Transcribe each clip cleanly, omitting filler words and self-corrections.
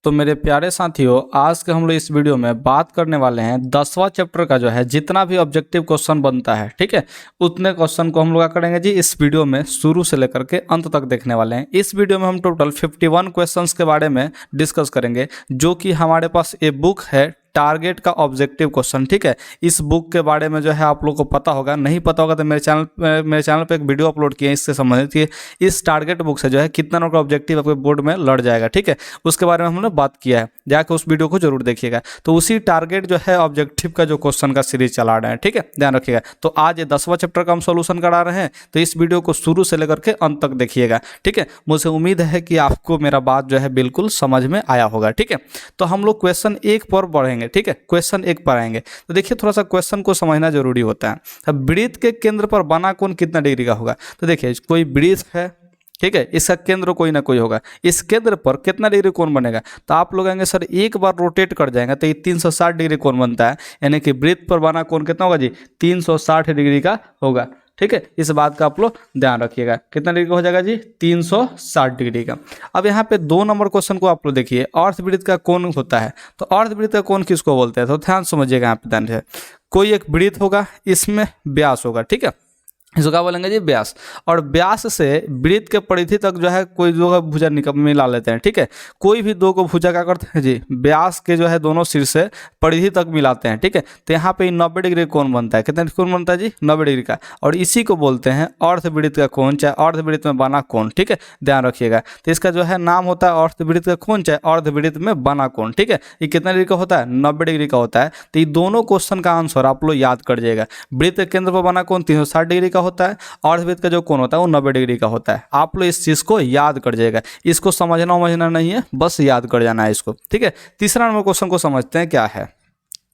तो मेरे प्यारे साथियों, आज के हम लोग इस वीडियो में बात करने वाले हैं 10वां चैप्टर का जो है जितना भी ऑब्जेक्टिव क्वेश्चन बनता है, ठीक है, उतने क्वेश्चन को हम लोग क्या करेंगे जी इस वीडियो में शुरू से लेकर के अंत तक देखने वाले हैं। इस वीडियो में हम टोटल 51 क्वेश्चंस के बारे में डिस्कस करेंगे, जो कि हमारे पास ये बुक है टारगेट का ऑब्जेक्टिव क्वेश्चन, ठीक है। इस बुक के बारे में जो है आप लोग को पता होगा, नहीं पता होगा तो मेरे चैनल पे एक वीडियो अपलोड किए इससे संबंधित कि इस टारगेट बुक से जो है कितना नंबर का ऑब्जेक्टिव आपके बोर्ड में लड़ जाएगा, ठीक है। उसके बारे में हमने बात किया है, जाकर उस वीडियो को जरूर देखिएगा। तो उसी टारगेट जो है ऑब्जेक्टिव का जो क्वेश्चन का सीरीज चला रहे हैं, ठीक है, ध्यान रखिएगा। तो आज ये 10वां चैप्टर का हम सोल्यूशन करा रहे हैं, तो इस वीडियो को शुरू से लेकर के अंत तक देखिएगा, ठीक है। मुझे उम्मीद है कि आपको मेरा बात जो है बिल्कुल समझ में आया होगा, ठीक है। तो हम लोग क्वेश्चन 1 पर बढ़ेंगे, ठीक है, क्वेश्चन 1 पर आएंगे। तो देखिए थोड़ा सा क्वेश्चन को समझना जरूरी होता है। अब वृत्त के केंद्र पर बना कोण कितना डिग्री का होगा? तो देखिए कोई वृत्त है, ठीक है, इसका केंद्र कोई ना कोई होगा, इस केंद्र पर कितना डिग्री कोण बनेगा? तो आप लोग आएंगे सर एक बार रोटेट कर जाएंगे तो ये 360 डिग्री कोण बनता है, यानी कि वृत्त पर बना कोण कितना होगा जी? 360 डिग्री का होगा, ठीक है। इस बात का आप लोग ध्यान रखिएगा, कितना डिग्री का हो जाएगा जी? 360 डिग्री का। अब यहाँ पे 2 नंबर क्वेश्चन को आप लोग देखिए, अर्धवृत्त का कोण होता है, तो अर्धवृत्त का कोण किसको बोलते हैं? तो ध्यान समझिएगा, यहाँ पे ध्यान से कोई एक वृत्त होगा, इसमें व्यास होगा, ठीक है, इसको क्या बोलेंगे जी? व्यास। और व्यास से वृत्त के परिधि तक जो है कोई दो भुजा मिला लेते हैं, ठीक है। कोई भी दो को भुजा क्या करते हैं जी? व्यास के जो है दोनों सिर से परिधि तक मिलाते हैं, ठीक है। तो यहाँ पे 90 डिग्री कोण बनता है, कितना कोण बनता है जी? 90 डिग्री का। और इसी को बोलते हैं अर्धवृत्त का कोण, चाहे अर्धवृत्त में बना कोण, ठीक है, ध्यान रखिएगा। तो इसका जो है नाम होता है अर्धवृत्त का कोण, चाहे अर्धवृत्त में बना कोण, ठीक है। ये कितना डिग्री का होता है? 90 डिग्री का होता है। तो ये दोनों क्वेश्चन का आंसर आप लोग याद कर जाइएगा। वृत्त के केंद्र पर बना कोण 360 डिग्री का होता है, अर्धवृत्त का जो कोण होता है वो 90 डिग्री का होता है। आप लोग इस चीज को याद कर जाइएगा, इसको समझना नहीं है, बस याद कर जाना है इसको, ठीक है। तीसरा नंबर क्वेश्चन को समझते हैं, क्या है?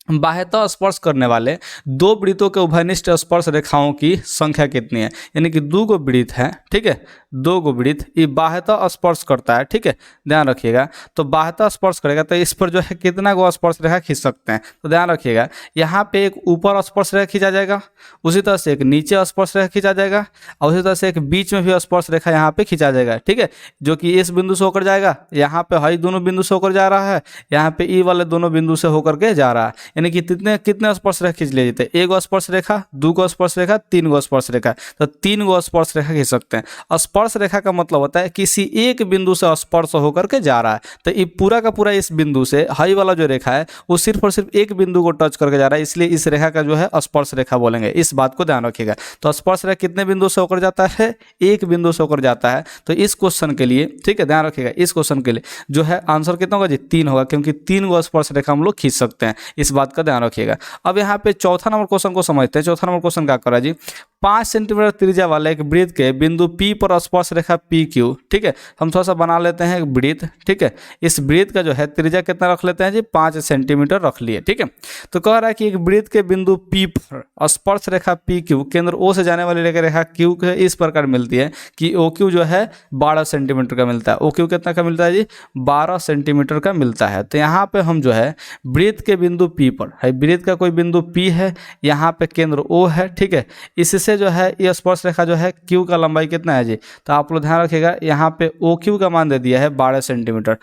बाह्यतः स्पर्श करने वाले 2 वृत्तों के उभयनिष्ठ स्पर्श रेखाओं की संख्या कितनी है? यानी कि 2 गो वृत्त है, ठीक है, 2 गो वृत्त, ये बाह्यतः स्पर्श करता है, ठीक है, ध्यान रखिएगा। तो बाह्यतः स्पर्श करेगा तो इस पर जो है कितना गो स्पर्श रेखा खींच सकते हैं? तो ध्यान रखिएगा, यहाँ पे एक ऊपर स्पर्श रेखा खींचा जाएगा, उसी तरह से एक नीचे स्पर्श रेखा खींचा जाएगा, और उसी तरह से एक बीच में भी स्पर्श रेखा यहाँ पे खींचा जाएगा, ठीक है, जो कि इस बिंदु से होकर जाएगा, यहाँ पे हई दोनों बिंदु से होकर जा रहा है, यहाँ पे ई वाले दोनों बिंदु से होकर के जा रहा है। यानी कि कितने स्पर्श रेखा खींच लिए जाते हैं? 1 गो स्पर्श रेखा, 2 गो स्पर्श रेखा, 3 गो स्पर्श रेखा। तो 3 गो स्पर्श रेखा खींच सकते हैं। स्पर्श रेखा का मतलब होता है किसी एक बिंदु से स्पर्श होकर के जा रहा है। तो ये पूरा का पूरा इस बिंदु से हई वाला जो रेखा है वो सिर्फ और सिर्फ एक बिंदु को टच करके जा रहा है, इसलिए इस रेखा का जो है स्पर्श रेखा बोलेंगे। इस बात को ध्यान रखिएगा। तो स्पर्श रेखा कितने बिंदु से होकर जाता है? एक बिंदु से होकर जाता है। तो इस क्वेश्चन के लिए, ठीक है, ध्यान रखिएगा, इस क्वेश्चन के लिए जो है आंसर कितना होगा जी? 3 होगा, क्योंकि 3 गो स्पर्श रेखा हम लोग खींच सकते हैं। इस बात का ध्यान रखिएगा। अब यहाँ पे चौथा नंबर क्वेश्चन को समझते हैं। चौथा नंबर क्वेश्चन क्या कर रहा है जी? 5 सेंटीमीटर त्रिज्या वाले एक वृत्त के बिंदु P पर स्पर्श रेखा PQ, ठीक है, हम थोड़ा सा बना लेते हैं एक वृत्त, ठीक है। इस वृत्त का जो है त्रिज्या कितना रख लेते हैं जी? 5 सेंटीमीटर रख लिए, ठीक है। तो कह रहा है कि एक वृत्त के बिंदु P पर स्पर्श रेखा PQ केंद्र O से जाने वाली रेखा Q के इस प्रकार मिलती है कि OQ जो है 12 सेंटीमीटर का मिलता है। OQ कितना का मिलता है जी? 12 सेंटीमीटर का मिलता है। तो यहाँ पे हम जो है वृत्त के बिंदु P पर है, वृत्त का कोई बिंदु P है, यहाँ पे केंद्र O है, ठीक है, इससे जो है ये स्पर्श रेखा जो है Q का लंबाई कितना है जी? तो आप लोग ध्यान रखिएगा, यहाँ पे OQ का मान दे दिया है 12 सेंटीमीटर,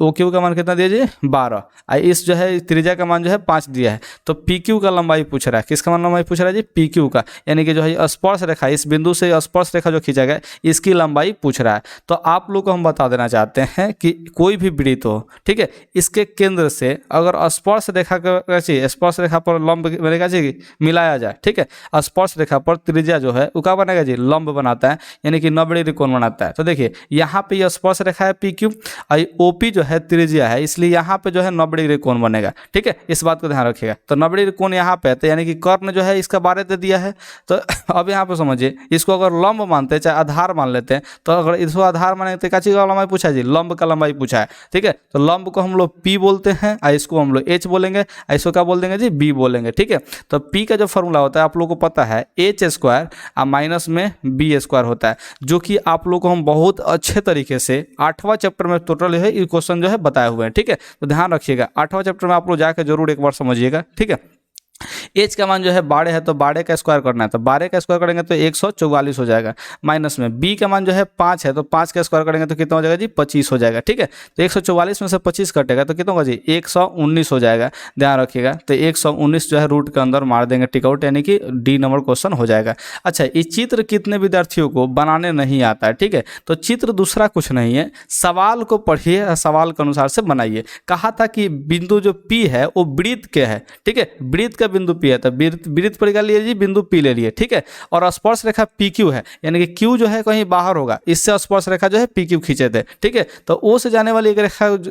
OQ का मान कितना दिया जी? 12। इस जो है त्रिज्या का मान जो है 5 दिया है। तो PQ का लंबाई पूछ रहा है, किसका मान लंबाई पूछ रहा है जी? PQ का, यानी कि जो है स्पर्श रेखा, इस बिंदु से स्पर्श रेखा जो खींचा गया इसकी लंबाई पूछ रहा है। तो आप लोग को हम बता देना चाहते हैं कि कोई भी वृत्त हो, ठीक है, इसके केंद्र से अगर स्पर्श रेखा स्पर्श रेखा पर लंब मिलाया जाए, ठीक है, स्पर्श रेखा पर त्रिज्या जो है वो क्या बनेगा जी? लंब बनाता है, यानी कि 90 डिग्री कोण बनाता है। तो देखिए यहाँ पे ये स्पर्श रेखा है PQ, OP जो है त्रिज्या है, इसलिए यहाँ पे जो है 90 डिग्री कोण बनेगा, ठीक है, इस बात को ध्यान रखिएगा। तो 90 डिग्री कोण यहाँ पे है, तो यानी कि कर्ण जो है इसका 12 दे दिया है। तो अब यहाँ पे समझिए, इसको अगर लंब मानते हैं, चाहे आधार मान लेते हैं, तो अगर इसको आधार माने तो क्या चीज का लंबाई पूछा है जी? लंब का लंबाई पूछा है, ठीक है। तो लंब को हम लोग P बोलते हैं, इसको हम लोग H बोलेंगे, इसको क्या बोल देंगे जी? B बोलेंगे, ठीक है। तो P का जो फॉर्मूला होता है आप लोगों को पता है, H² और माइनस में B² होता है, जो कि आप लोग को हम बहुत अच्छे तरीके से 8वां चैप्टर में टोटल है ये क्वेश्चन जो है बताए हुए हैं, ठीक है। तो ध्यान रखिएगा, 8वां चैप्टर में आप लोग जाकर जरूर एक बार समझिएगा, ठीक है। एच का मान जो है 12 है तो 12 का स्क्वायर करना है, तो 12 का स्क्वायर करेंगे तो 144 हो जाएगा। माइनस में बी का मान जो है 5 है तो 5 का स्क्वायर करेंगे तो कितना हो जाएगा जी 25 हो जाएगा। ठीक है, तो 144 में से 25 कटेगा तो कितना होगा जी 119 हो जाएगा। ध्यान रखिएगा, तो 119 जो है रूट के अंदर मार देंगे टिक आउट, यानी कि डी नंबर क्वेश्चन हो जाएगा। अच्छा, ये चित्र कितने विद्यार्थियों को बनाने नहीं आता है? ठीक है, तो चित्र दूसरा कुछ नहीं है, सवाल को पढ़िए, सवाल के अनुसार से बनाइए। कहा था कि बिंदु जो पी है वो वृत्त के है। ठीक है, वृत्त का बिंदु पी है तो वृत्त पर क्या लिए जी बिंदु पी ले लिए। ठीक है, और स्पर्श रेखा पी क्यू है, यानी कि क्यू जो है कहीं बाहर होगा, इससे स्पर्श रेखा जो है पी क्यू खींचे थे। ठीक है, तो ओ से जाने वाली एक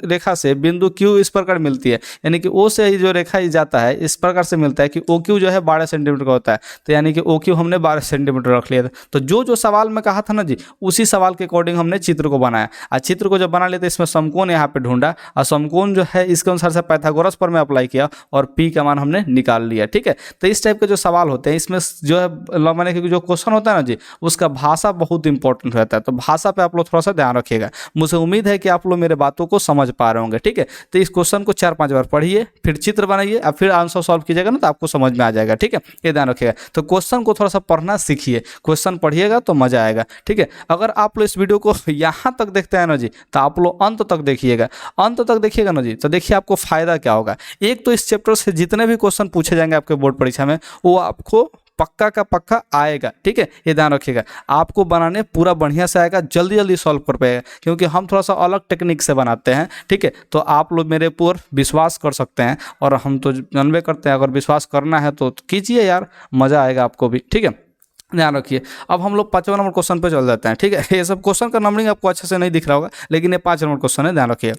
रेखा से बिंदु क्यू इस प्रकार मिलती है, यानी कि ओ से जो रेखा जाता है इस प्रकार से मिलता है कि ओ क्यू जो है 12 सेंटीमीटर का होता है, तो यानी कि ओ क्यू हमने 12 सेंटीमीटर रख लिया था। तो जो सवाल में कहा था ना जी, उसी सवाल के अकॉर्डिंग हमने चित्र को बनाया। और चित्र को जब बना लेते इसमें समकोण यहाँ पे ढूंढा, और समकोण जो है इसके अनुसार से पाइथागोरस पर में अप्लाई किया और पी का मान हमने निकाल लिया। ठीक है, तो इस टाइप के जो सवाल होते हैं इसमें जो है माने कि जो क्वेश्चन होता है ना जी, उसका भाषा बहुत इंपॉर्टेंट रहता है, तो भाषा पे आप लोग थोड़ा सा ध्यान रखिएगा। मुझे उम्मीद है कि आप लोग मेरे बातों को समझ पा रहे होंगे। ठीक है, तो इस क्वेश्चन को 4-5 बार पढ़िए, फिर चित्र बनाइए और फिर आंसर सॉल्व कीजिएगा ना, तो आपको समझ में आ जाएगा। ठीक है, ये ध्यान रखिएगा। तो क्वेश्चन को थोड़ा सा पढ़ना सीखिए, क्वेश्चन पढ़िएगा तो मजा आएगा। ठीक है, अगर आप लोग इस वीडियो को यहाँ तक देखते हैं ना जी, तो आप लोग अंत तक देखिएगा। अंत तक देखिएगा ना जी, तो देखिए आपको फायदा क्या होगा। एक तो इस चैप्टर से जितने भी क्वेश्चन पूछे जाएंगे आपके बोर्ड परीक्षा में, वो आपको पक्का का पक्का आएगा। ठीक है, ये ध्यान रखिएगा, आपको बनाने पूरा बढ़िया से आएगा, जल्दी जल्दी सॉल्व कर पाएगा, क्योंकि हम थोड़ा सा अलग टेक्निक से बनाते हैं। ठीक है, तो आप लोग मेरे ऊपर विश्वास कर सकते हैं, और हम तो जानबे करते हैं, अगर विश्वास करना है तो कीजिए यार, मज़ा आएगा आपको भी। ठीक है, ध्यान रखिए। अब हम लोग 5वां नंबर क्वेश्चन पे चल जाते हैं। ठीक है, ये सब क्वेश्चन का नंबरिंग आपको अच्छे से नहीं दिख रहा होगा, लेकिन ये 5 नंबर क्वेश्चन है, ध्यान रखिए।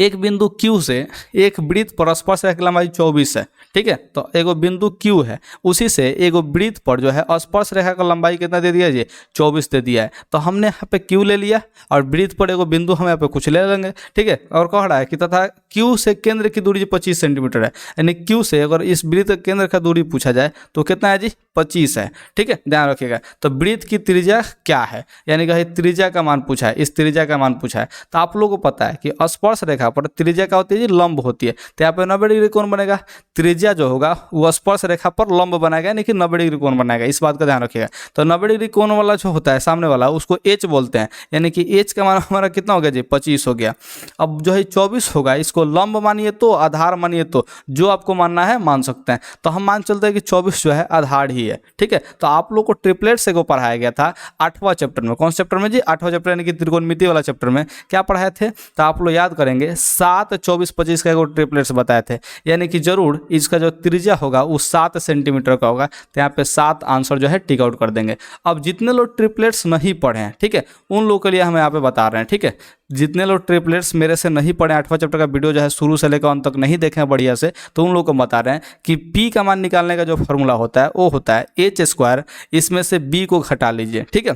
एक बिंदु Q से एक वृत्त पर स्पर्श रेखा की लंबाई 24 है। ठीक है, तो एगो बिंदु Q है, उसी से एगो वृत्त पर जो है स्पर्श रेखा का लंबाई कितना दे दिया जी 24 दे दिया है। तो हमने यहाँ पे Q ले लिया और वृत्त पर एगो बिंदु हम यहाँ पे कुछ ले लेंगे। ठीक है, और कह रहा है कि तथा Q से केंद्र की दूरी 25 सेंटीमीटर है, यानी Q से अगर इस वृत्त केंद्र का दूरी पूछा जाए तो कितना है जी 25 है। ठीक है, ध्यान रखिएगा। तो वृत्त की त्रिज्या क्या है, यानी कि त्रिज्या का मान पूछा है, इस त्रिज्या का मान पूछा है। तो आप लोगों को पता है कि स्पर्श रेखा पर त्रिज्या क्या होती है जी लंब होती है, तो यहाँ पे 90 डिग्री कोण बनेगा। त्रिज्या जो होगा वो स्पर्श रेखा पर लंब बनाएगा, यानी कि 90 डिग्री कोण बनाएगा, इस बात का ध्यान रखिएगा। तो 90 डिग्री कोण वाला जो होता है सामने वाला, उसको एच बोलते हैं, यानी कि एच का मान हमारा कितना हो गया जी 25 हो गया। अब जो है 24 होगा, इसको लंब मानिए तो आधार मानिए तो जो आपको मानना है मान सकते हैं। तो हम मान चलते हैं कि 24 जो है आधार ही है। ठीक है, तो आप लोग को ट्रिपलेट से को पढ़ाया गया था 8वां चैप्टर में। कौन चैप्टर में जी 8वां चैप्टर, यानी कि त्रिकोणमिति वाला चैप्टर में क्या पढ़ाए थे, तो आप लोग याद करेंगे 7, 24, 25 का एगो ट्रिपलेट्स बताए थे, यानी कि जरूर इसका जो त्रिज्या होगा वो 7 सेंटीमीटर का होगा। तो यहाँ पे 7 आंसर जो है टिक आउट कर देंगे। अब जितने लोग ट्रिपलेट्स नहीं पढ़े हैं, ठीक है, उन लोगों के लिए हम यहाँ पे बता रहे हैं। ठीक है, जितने लोग ट्रिपलेट्स मेरे से नहीं पढ़े, 8वां चैप्टर का वीडियो जो है शुरू से लेकर अंत तक नहीं देखे हैं बढ़िया से, तो उन लोगों को बता रहे हैं कि पी का मान निकालने का जो फॉर्मूला होता है वो होता है एच स्क्वायर, इसमें से बी को घटा लीजिए। ठीक है,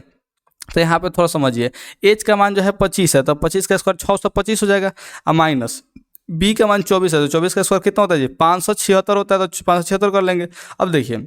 तो यहाँ पे थोड़ा समझिए, एच का मान जो है 25 है, तो 25 का स्क्वायर 625 हो जाएगा, और माइनस बी का मान 24 है, तो 24 का स्क्वायर कितना होता है जी 576 होता है, तो 576 कर लेंगे। अब देखिए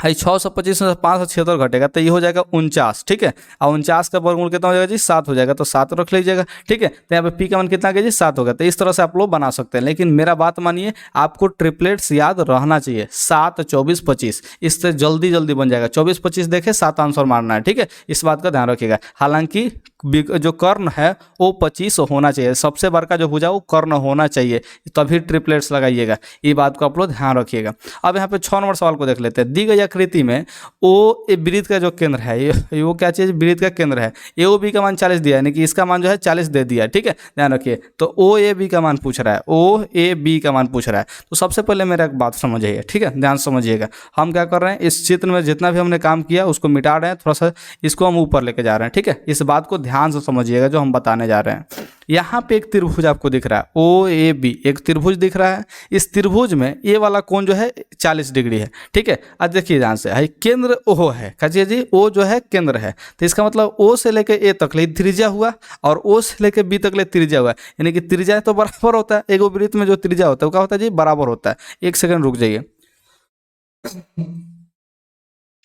625 में 576 घटेगा तो ये हो जाएगा 49। ठीक है, और 49 का वर्गमूल कितना हो जाएगा जी 7 हो जाएगा, तो 7 रख लीजिएगा। ठीक है, तो यहाँ पे पी का मान कितना आ गया जी 7 होगा। तो इस तरह से आप लोग बना सकते हैं, लेकिन मेरा बात मानिए, आपको ट्रिपलेट्स याद रहना चाहिए, 7, 24, 25, इससे जल्दी जल्दी बन जाएगा। 24, 25 देखे 7 आंसर मारना है। ठीक है, इस बात का ध्यान रखिएगा। हालांकि जो कर्ण है वो 25 होना चाहिए, सबसे बड़का जो भुजा वो कर्ण होना चाहिए, तभी ट्रिपलेट्स लगाइएगा, ये बात को आप लोग ध्यान रखिएगा। अब यहाँ पे 6 नंबर सवाल को देख लेते हैं। दी गई आकृति में ओ ए वृत्त का जो केंद्र है, ये वो क्या चीज़ वृत्त का केंद्र है, ए ओ बी का मान 40 दिया है, यानी कि इसका मान जो है 40 दे दिया है। ठीक है, ध्यान रखिए। तो ओ ए बी का मान पूछ रहा है, ओ ए बी का मान पूछ रहा है। तो सबसे पहले मेरा एक बात समझिए, ठीक है, ध्यान समझिएगा। हम क्या कर रहे हैं, इस चित्र में जितना भी हमने काम किया उसको मिटा रहे हैं, थोड़ा सा इसको हम ऊपर लेके जा रहे हैं। ठीक है, इस बात को ध्यान से समझिएगा जो हम बताने जा रहे हैं। यहाँ पे एक त्रिभुज आपको दिख रहा है, ओ ए बी, एक त्रिभुज दिख रहा है। इस त्रिभुज में ए वाला कोण जो है 40 डिग्री है। ठीक है, अब देखिए ध्यान से, केंद्र ओ है, कहिए जी ओ जो है केंद्र है, तो इसका मतलब ओ से लेके ए तक ले त्रिज्या हुआ, और ओ से लेके बी तक ले त्रिज्या हुआ, यानी कि त्रिज्या तो बराबर होता है। एक वृत्त में जो त्रिज्या होता है वो क्या होता है जी बराबर होता है। एक सेकंड रुक जाइए,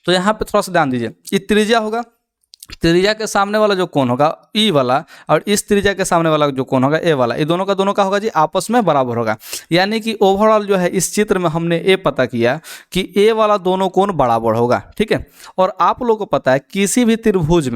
तो यहाँ पे थोड़ा सा ध्यान दीजिए, ये त्रिज्या होगा त्रिज्या के सामने वाला जो कोण होगा ई वाला, और इस त्रिज्या के सामने वाला जो कोण होगा ए वाला, ये दोनों का होगा जी आपस में बराबर होगा। यानी कि ओवरऑल जो है इस चित्र में हमने ये पता किया कि ए वाला दोनों कोण बराबर होगा, ठीक है। और आप लोगों को पता है किसी भी त्रिभुज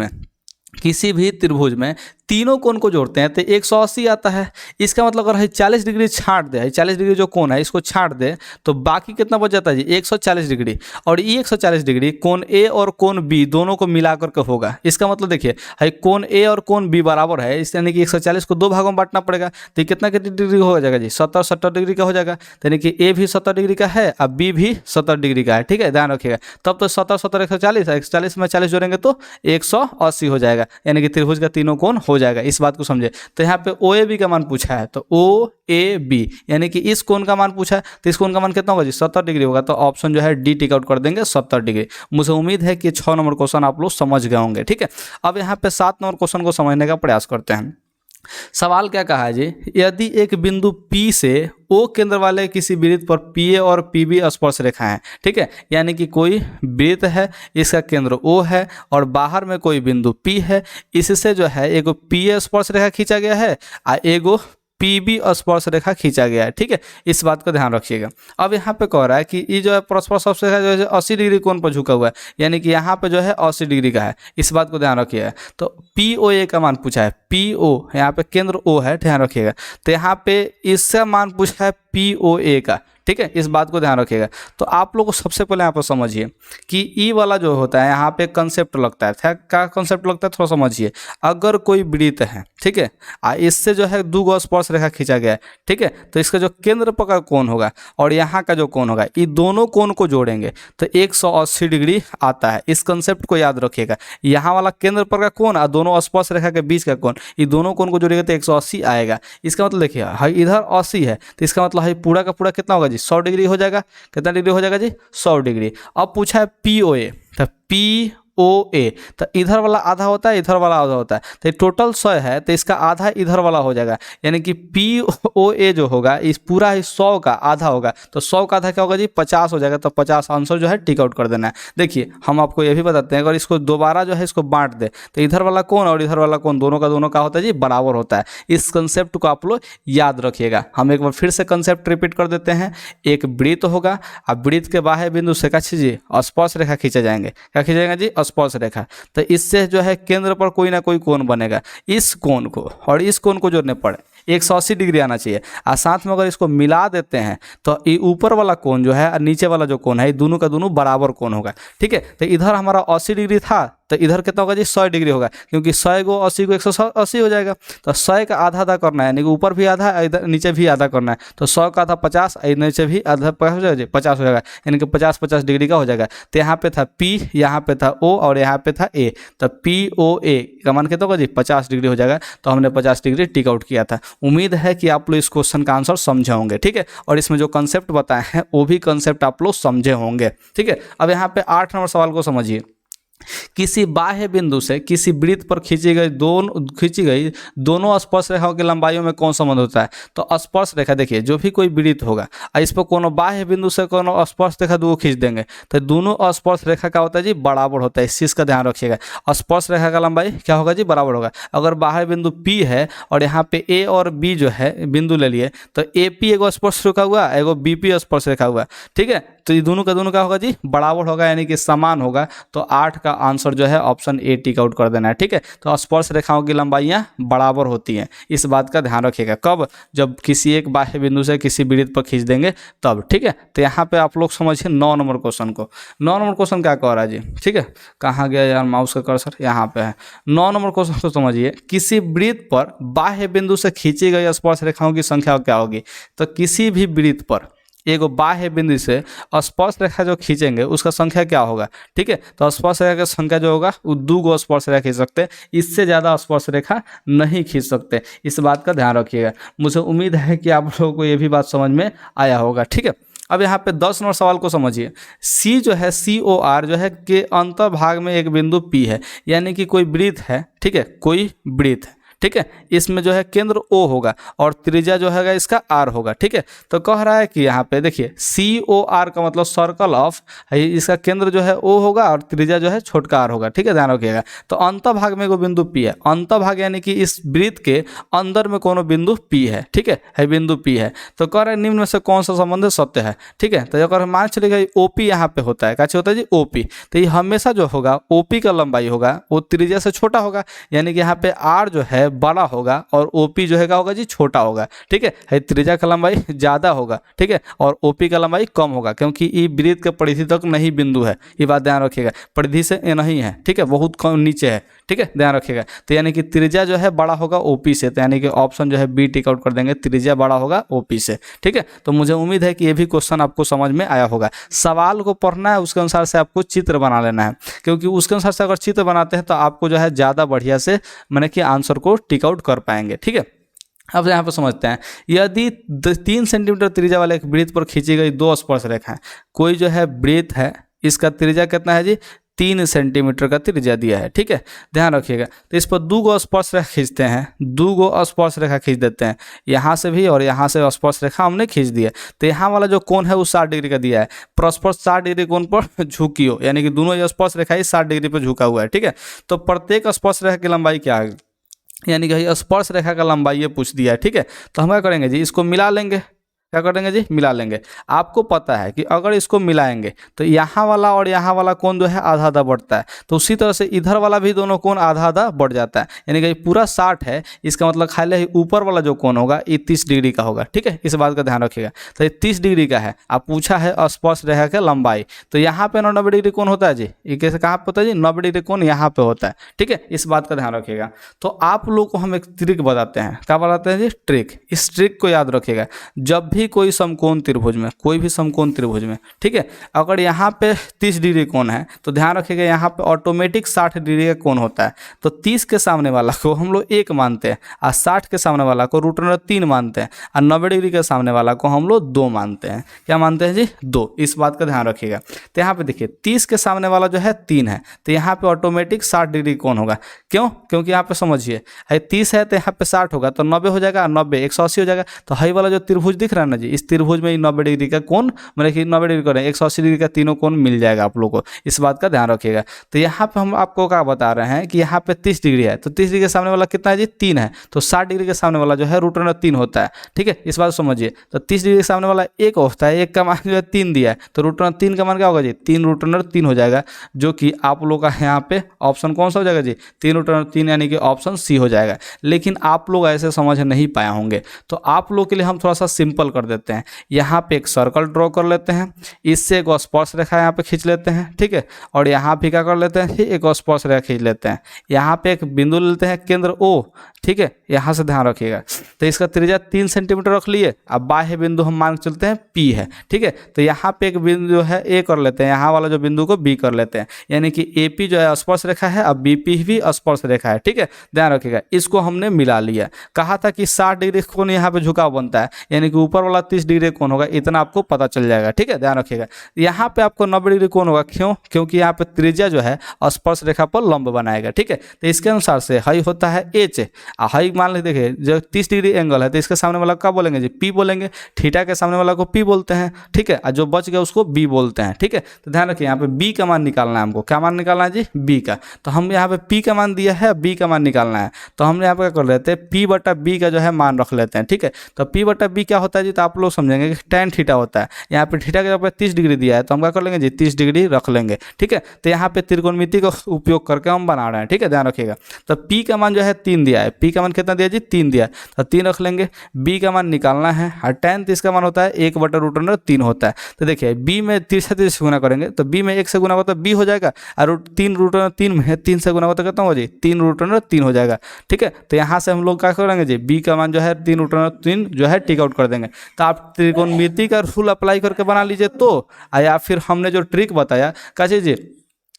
में तीनों कोण को जोड़ते हैं तो 180 आता है। इसका मतलब अगर 40 डिग्री छाट दे, 40 डिग्री जो कोण है इसको छाट दे तो बाकी कितना बच जाता है जी 140 डिग्री। और ये 140 डिग्री कोण ए और कोण बी दोनों को मिलाकर के होगा। इसका मतलब देखिए है कोण ए और कोण बी बराबर है, इस यानी कि 140 को 2 भागों में बांटना पड़ेगा तो कितना डिग्री हो जाएगा जी 70 डिग्री का हो जाएगा। यानी कि ए भी 70 डिग्री का है और बी भी 70 डिग्री का है, ठीक है, ध्यान रखिएगा। तब तो 70 70 140 में 40 जोड़ेंगे तो 180 हो जाएगा, यानी कि त्रिभुज का तीनों कोण हो जाएगा। इस बात को समझे। तो यहाँ पे ओ ए बी का मान पूछा है तो ओ ए बी यानी कि इस कोण का मान पूछा है तो इस कोण का मान कितना होगा जी 70 डिग्री होगा। तो ऑप्शन जो है डी टिक आउट कर देंगे 70 डिग्री। मुझे उम्मीद है कि 6 नंबर क्वेश्चन आप लोग समझ गए होंगे, ठीक है। अब यहाँ पे 7 नंबर क्वेश्चन को समझने का प्रयास करते हैं। सवाल क्या कहा है जी, यदि एक बिंदु P से O केंद्र वाले किसी वृत्त पर PA और PB स्पर्श रेखा है, ठीक है, यानी कि कोई वृत्त है, इसका केंद्र O है और बाहर में कोई बिंदु P है, इससे जो है एगो PA स्पर्श रेखा खींचा गया है और एगो PB स्पर्श रेखा खींचा गया है, ठीक है। इस बात का ध्यान रखिएगा। अब यहाँ पे कह रहा है कि ये जो है परस्पर स्पर्श रेखा जो है 80 डिग्री कोण पर झुका हुआ है, यानी कि यहाँ पे जो है 80 डिग्री का है। इस बात को ध्यान रखिएगा। तो POA का मान पूछा है, PO यहाँ पे केंद्र O है, ध्यान रखिएगा। तो यहाँ पे इसका मान पूछा है POA का, ठीक है, इस बात को ध्यान रखिएगा। तो आप लोग को सबसे पहले यहाँ पर समझिए कि ई वाला जो होता है यहाँ पे कंसेप्ट लगता है, क्या कंसेप्ट लगता है थोड़ा समझिए। अगर कोई वृत्त है, ठीक है, इससे जो है 2 स्पर्श रेखा खींचा गया है, ठीक है, तो इसका जो केंद्र पर का कोण होगा और यहाँ का जो कोण होगा, ये दोनों कोण को जोड़ेंगे तो 180 डिग्री आता है। इस कंसेप्ट को याद रखिएगा। यहाँ वाला केंद्र पर का कोण और दोनों स्पर्श रेखा के बीच का कोण, ये दोनों कोण को जोड़ेंगे तो 180 आएगा। इसका मतलब देखिए हाई इधर 80 है तो इसका मतलब हाई पूरा का पूरा कितना होगा जी 100 डिग्री हो जाएगा। कितना डिग्री हो जाएगा जी 100 डिग्री। अब पूछा है POA, तो POA तो इधर वाला आधा होता है, इधर वाला आधा होता है, तो टोटल 100 है तो इसका आधा इधर वाला हो जाएगा, यानी कि POA जो होगा इस पूरा 100 का आधा होगा। तो 100 का आधा क्या होगा जी 50 हो जाएगा। तो 50 आंसर जो है टिक आउट कर देना है। देखिए हम आपको ये भी बताते हैं, अगर इसको दोबारा जो है इसको बांट दे तो इधर वाला कोण और इधर वाला कोण दोनों का होता है जी बराबर होता है। इस कंसेप्ट को आप लोग याद रखिएगा। हम एक बार फिर से कंसेप्ट रिपीट कर देते हैं। एक वृत्त होगा, अब वृत्त के बाह्य बिंदु से क्या चीजिए स्पर्श रेखा खींचे जाएंगे। क्या खींचेगा जी स्पर्श रेखा। तो इससे जो है केंद्र पर कोई ना कोई कोण बनेगा। इस कोण को और इस कोण को जोड़ने पड़े 180 डिग्री आना चाहिए। और साथ में अगर इसको मिला देते हैं तो ये ऊपर वाला कोण जो है और नीचे वाला जो कोण है ये दोनों का दोनों बराबर कोण होगा, ठीक है। तो इधर हमारा 80 डिग्री था तो इधर कितना होगा जी 100 डिग्री होगा, क्योंकि 100 को 80 को 180 हो जाएगा। तो 100 का आधा आधा करना है, यानी कि ऊपर भी आधा इधर नीचे भी आधा करना है। तो 100 का आधा 50, नीचे भी आधा 50 हो जाएगा, यानी कि 50 डिग्री का हो जाएगा। तो यहाँ पे था P, यहाँ पे था O और यहाँ पे था A। तो POA का मान कितना होगा जी 50 डिग्री हो जाएगा। तो हमने 50 डिग्री टिक आउट किया था। उम्मीद है कि आप लोग इस क्वेश्चन का आंसर समझे होंगे, ठीक है, और इसमें जो कंसेप्ट बताए हैं वो भी कंसेप्ट आप लोग समझे होंगे, ठीक है। अब यहाँ पे 8 नंबर सवाल को समझिए। किसी बाह्य बिंदु से किसी वृत्त पर खींची गई दोनों स्पर्श रेखाओं की लंबाइयों में कौन संबंध होता है। तो स्पर्श रेखा देखिए जो भी कोई वृत्त होगा इस पर कोनो बाह्य बिंदु से कोनो स्पर्श रेखा दो खींच देंगे तो दोनों स्पर्श रेखा का होता है जी बराबर होता है। इस चीज़ का ध्यान रखिएगा। स्पर्श रेखा का लंबाई क्या होगा जी बराबर होगा। अगर बाह्य बिंदु P है और यहाँ पे A और B जो है बिंदु ले लिए तो AP एगो स्पर्श रेखा हुआ, एगो BP स्पर्श रेखा हुआ, ठीक है। तो ये दोनों का होगा जी बराबर होगा, यानी कि समान होगा। तो 8 का आंसर जो है ऑप्शन A टिक आउट कर देना है, ठीक है। तो स्पर्श रेखाओं की लंबाइयाँ बराबर होती हैं, इस बात का ध्यान रखिएगा। कब? जब किसी एक बाह्य बिंदु से किसी वृत्त पर खींच देंगे तब, ठीक है। तो यहाँ पे आप लोग समझिए 9 नंबर क्वेश्चन को। 9 नंबर क्वेश्चन क्या कह रहा है जी, ठीक है, कहाँ गया यार माउस का कर्सर, यहाँ पे है। 9 नंबर क्वेश्चन को समझिए। किसी वृत्त पर बाह्य बिंदु से खींची गई स्पर्श रेखाओं की संख्या क्या होगी। तो किसी भी वृत्त पर एगो बाह्य बिंदु से स्पर्श रेखा जो खींचेंगे उसका संख्या क्या होगा, ठीक है। तो स्पर्श रेखा की संख्या जो होगा वो 2 स्पर्श रेखा खींच सकते हैं, इससे ज़्यादा स्पर्श रेखा नहीं खींच सकते। इस बात का ध्यान रखिएगा। मुझे उम्मीद है कि आप लोगों को ये भी बात समझ में आया होगा, ठीक है। अब यहाँ पे 10 नंबर सवाल को समझिए। C जो है COR जो है के अंतर भाग में एक बिंदु P है, यानी कि कोई वृत्त है, ठीक है, कोई वृत्त है, ठीक है। इसमें जो है केंद्र O होगा और त्रिज्या जो है इसका R होगा, ठीक है। तो कह रहा है कि यहाँ पे देखिए COR का मतलब सर्कल ऑफ, इसका केंद्र जो है O होगा और त्रिज्या जो है छोटका R होगा, ठीक है, ध्यान रखिएगा। तो अंतभाग में एगो बिंदु P है, अंतभाग यानी कि इस वृत्त के अंदर में कोनो बिंदु P है, ठीक है बिंदु P है। तो कह रहे हैं निम्न में से कौन सा संबंध सत्य है, ठीक है। तो अगर मान चलेगा OP यहाँ पे होता है, कैसे होता है जी OP, तो ये हमेशा जो होगा OP का लंबाई होगा वो त्रिज्या से छोटा होगा, यानी कि यहाँ पे R जो है बड़ा होगा और OP जो है होगा जी छोटा होगा, ठीक है। त्रिज्या का लंबाई ज़्यादा होगा, ठीक है, और OP का लंबाई कम होगा, क्योंकि ये वृत्त के परिधि तक नहीं बिंदु है, ये बात ध्यान रखिएगा, परिधि से ये नहीं है, ठीक है, बहुत कम नीचे है, ठीक है, ध्यान रखिएगा। तो यानी कि त्रिज्या जो है बड़ा होगा OP से, तो यानी कि ऑप्शन जो है बी टिक आउट कर देंगे, त्रिज्या बड़ा होगा OP से, ठीक है। तो मुझे उम्मीद है कि ये भी क्वेश्चन आपको समझ में आया होगा। सवाल को पढ़ना है, उसके अनुसार से आपको चित्र बना लेना है, क्योंकि उसके अनुसार से अगर चित्र बनाते हैं तो आपको जो है ज़्यादा बढ़िया से मैंने कि आंसर को टिक आउट कर पाएंगे, ठीक है। अब यहाँ पर समझते हैं, यदि 3 सेंटीमीटर त्रिज्या वाले एक वृत्त पर खींची गई 2 स्पर्श रेखाएं, कोई जो है वृत्त है इसका त्रिज्या कितना है जी 3 सेंटीमीटर का त्रिज्या दिया है, ठीक है, ध्यान रखिएगा। तो इस पर 2 स्पर्श रेखा खींचते हैं, 2 स्पर्श रेखा खींच देते हैं, यहाँ से भी और यहाँ से स्पर्श रेखा हमने खींच दिया। तो यहाँ वाला जो कोण है वो 60 डिग्री का दिया है, परस्पर 60 डिग्री कोण पर झुकी हो, यानी कि दोनों स्पर्श रेखा ही 60 डिग्री पर झुका हुआ है, ठीक है। तो प्रत्येक स्पर्श रेखा की लंबाई क्या है, यानी कि स्पर्श रेखा का लंबाई ये पूछ दिया है, ठीक है। तो हम क्या करेंगे जी, इसको मिला लेंगे, क्या करेंगे जी, मिला लेंगे। आपको पता है कि अगर इसको मिलाएंगे तो यहाँ वाला और यहाँ वाला कोण जो है आधा आधा बढ़ता है, तो उसी तरह से इधर वाला भी दोनों कोण आधा आधा बढ़ जाता है, यानी कि पूरा 60 है, इसका मतलब खाली ऊपर वाला जो कोण होगा ये 30 डिग्री का होगा, ठीक है, इस बात का ध्यान रखिएगा। तो ये 30 डिग्री का है, आप पूछा है स्पर्श रेखा का लंबाई, तो यहाँ पे 90 डिग्री कोण होता है जी, ये कैसे कहाँ पे होता है जी, 90 डिग्री कोण यहाँ पे होता है, ठीक है, इस बात का ध्यान रखिएगा। तो आप लोग को हम एक ट्रिक बताते हैं, क्या बताते हैं जी, ट्रिक। इस ट्रिक को याद रखिएगा, जब भी कोई समकोण त्रिभुज में, कोई भी समकोण त्रिभुज में, ठीक है, अगर यहाँ पे 30 डिग्री कोण है तो ध्यान रखिएगा यहाँ पे ऑटोमेटिक 60 डिग्री का कोण होता है। तो 30 के सामने वाला को हम लोग 1 मानते हैं और 60 के सामने वाला को √3 मानते हैं और 90 डिग्री के सामने वाला को हम लोग 2 मानते हैं। क्या मानते हैं जी, 2। इस बात का ध्यान रखिएगा। तो यहाँ पे देखिए 30 के सामने वाला जो है 3 है, तो यहाँ पे ऑटोमेटिक 60 डिग्री कोण होगा। क्यों, क्योंकि यहाँ पे समझिए 30 है तो यहाँ पे 60 होगा, तो 90 हो जाएगा, 90 180 हो जाएगा। तो हाई वाला जो त्रिभुज दिख रहा है ना जी, इस त्रिभुज में 90 डिग्री का कोण, मतलब कि 90 डिग्री करें 180 डिग्री का तीनों कोण मिल जाएगा आप लोगों को, इस बात का ध्यान रखिएगा। तो यहाँ पे हम आपको क्या बता रहे हैं कि यहाँ पे 30 डिग्री है, तो 30 डिग्री के सामने वाला कितना है जी, 3 है, तो 60 डिग्री के सामने वाला जो है √3 होता है, ठीक है, इस बात समझिए। तो 30 डिग्री के सामने वाला 1 होता है, 1 का मान जो है 3 दिया है, तो √3 का मान क्या होगा जी, 3 हो जाएगा, जो कि आप लोग का यहाँ पे ऑप्शन कौन सा हो जाएगा जी, 3 यानी कि ऑप्शन सी हो जाएगा। लेकिन आप लोग ऐसे समझ नहीं पाए होंगे, तो आप लोग के लिए हम थोड़ा सा सिंपल कर देते हैं। यहाँ पे एक सर्कल ड्रॉ कर लेते हैं, इससे एक स्पर्श रेखा यहाँ पे खींच लेते हैं, ठीक है, और यहाँ भी क्या कर लेते हैं, एक स्पर्श रेखा खींच लेते हैं, यहाँ पे एक बिंदु लेते हैं केंद्र O, ठीक है, यहाँ से ध्यान रखिएगा। तो इसका त्रिज्या 3 सेंटीमीटर रख लिए, अब बाह्य बिंदु हम मान चलते हैं P है, ठीक है। तो यहाँ पे एक बिंदु जो है A कर लेते हैं, यहाँ वाला जो बिंदु को B कर लेते हैं, यानी कि AP जो है स्पर्श रेखा है, अब BP भी स्पर्श रेखा है, ठीक है, ध्यान रखिएगा। इसको हमने मिला लिया, कहा था कि 60 डिग्री कोण यहाँ पे झुकाव बनता है, यानी कि ऊपर वाला 30 डिग्री कोण होगा, इतना आपको पता चल जाएगा, ठीक है, ध्यान रखिएगा। यहाँ पे आपको 90 डिग्री कोण होगा, क्यों, क्योंकि यहाँ पे त्रिज्या जो है स्पर्श रेखा पर लंब बनाएगा, ठीक है। तो इसके अनुसार से हाई होता है H, हाई मान लीजिए देखिए जो 30 डिग्री एंगल है, तो इसके सामने वाला क्या बोलेंगे जी, P बोलेंगे, थीटा के सामने वाला को P बोलते हैं, ठीक है, और जो बच गया उसको B बोलते हैं, ठीक है। तो ध्यान रखिए यहाँ पे B का मान निकालना है हमको, क्या मान निकालना है जी, B का। तो हम यहाँ पे P का मान दिया है, B का मान निकालना है, तो हमने यहाँ पे क्या कर लेते हैं, P/B का जो है मान रख लेते हैं, ठीक है। तो P/B क्या होता है जी, तो आप लोग समझेंगे कि tan थीटा होता है। यहाँ पे थीटा के जगह पे 30 डिग्री दिया है, तो हम क्या कर लेंगे जी, 30 डिग्री रख लेंगे, ठीक है। तो यहाँ पे त्रिकोणमिति का उपयोग करके हम बना रहे हैं, ठीक है, ध्यान रखिएगा। तो P का मान जो है 3 दिया है, P का मान कितना दिया जी, 3 दिया है, तो 3 रख लेंगे। B का मान निकालना है, और tan इसका मान होता है 1/√3 होता है। तो देखिए B में 30 से 30 गुना करेंगे, तो B में 1 से गुना होता है B हो जाएगा, और 3√3 में 3 से गुना होता है कितना हो जी, 3√3 हो जाएगा, ठीक है। तो यहाँ से हम लोग क्या करेंगे जी, B का मान जो है 3√3 जो है टिक आउट कर देंगे। तो आप त्रिकोणमिति का रूल अप्लाई करके बना लीजिए, तो या फिर हमने जो ट्रिक बताया कैसे जी,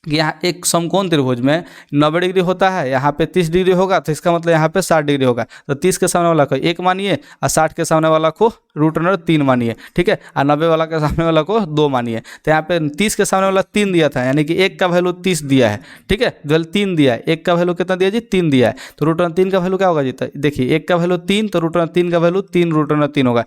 कि यहाँ एक समकोण त्रिभुज में 90 डिग्री होता है, यहाँ पे 30 डिग्री होगा, तो इसका मतलब यहाँ पे 60 डिग्री होगा। तो 30 के सामने वाला को 1 मानिए और 60 के सामने वाला को √3 मानिए, ठीक है, और 90 वाला के सामने वाला को 2 मानिए। तो यहाँ पे 30 के सामने वाला 3 दिया था, यानी कि 1 का वैल्यू 30 दिया है, ठीक है, वैल्यू 3 दिया है, 1 का वैल्यू कितना दिया जी 3 दिया है, तो √3 का वैल्यू क्या होगा जी, देखिए 1 का वैल्यू 3, तो √3 का वैल्यू 3 √3 होगा।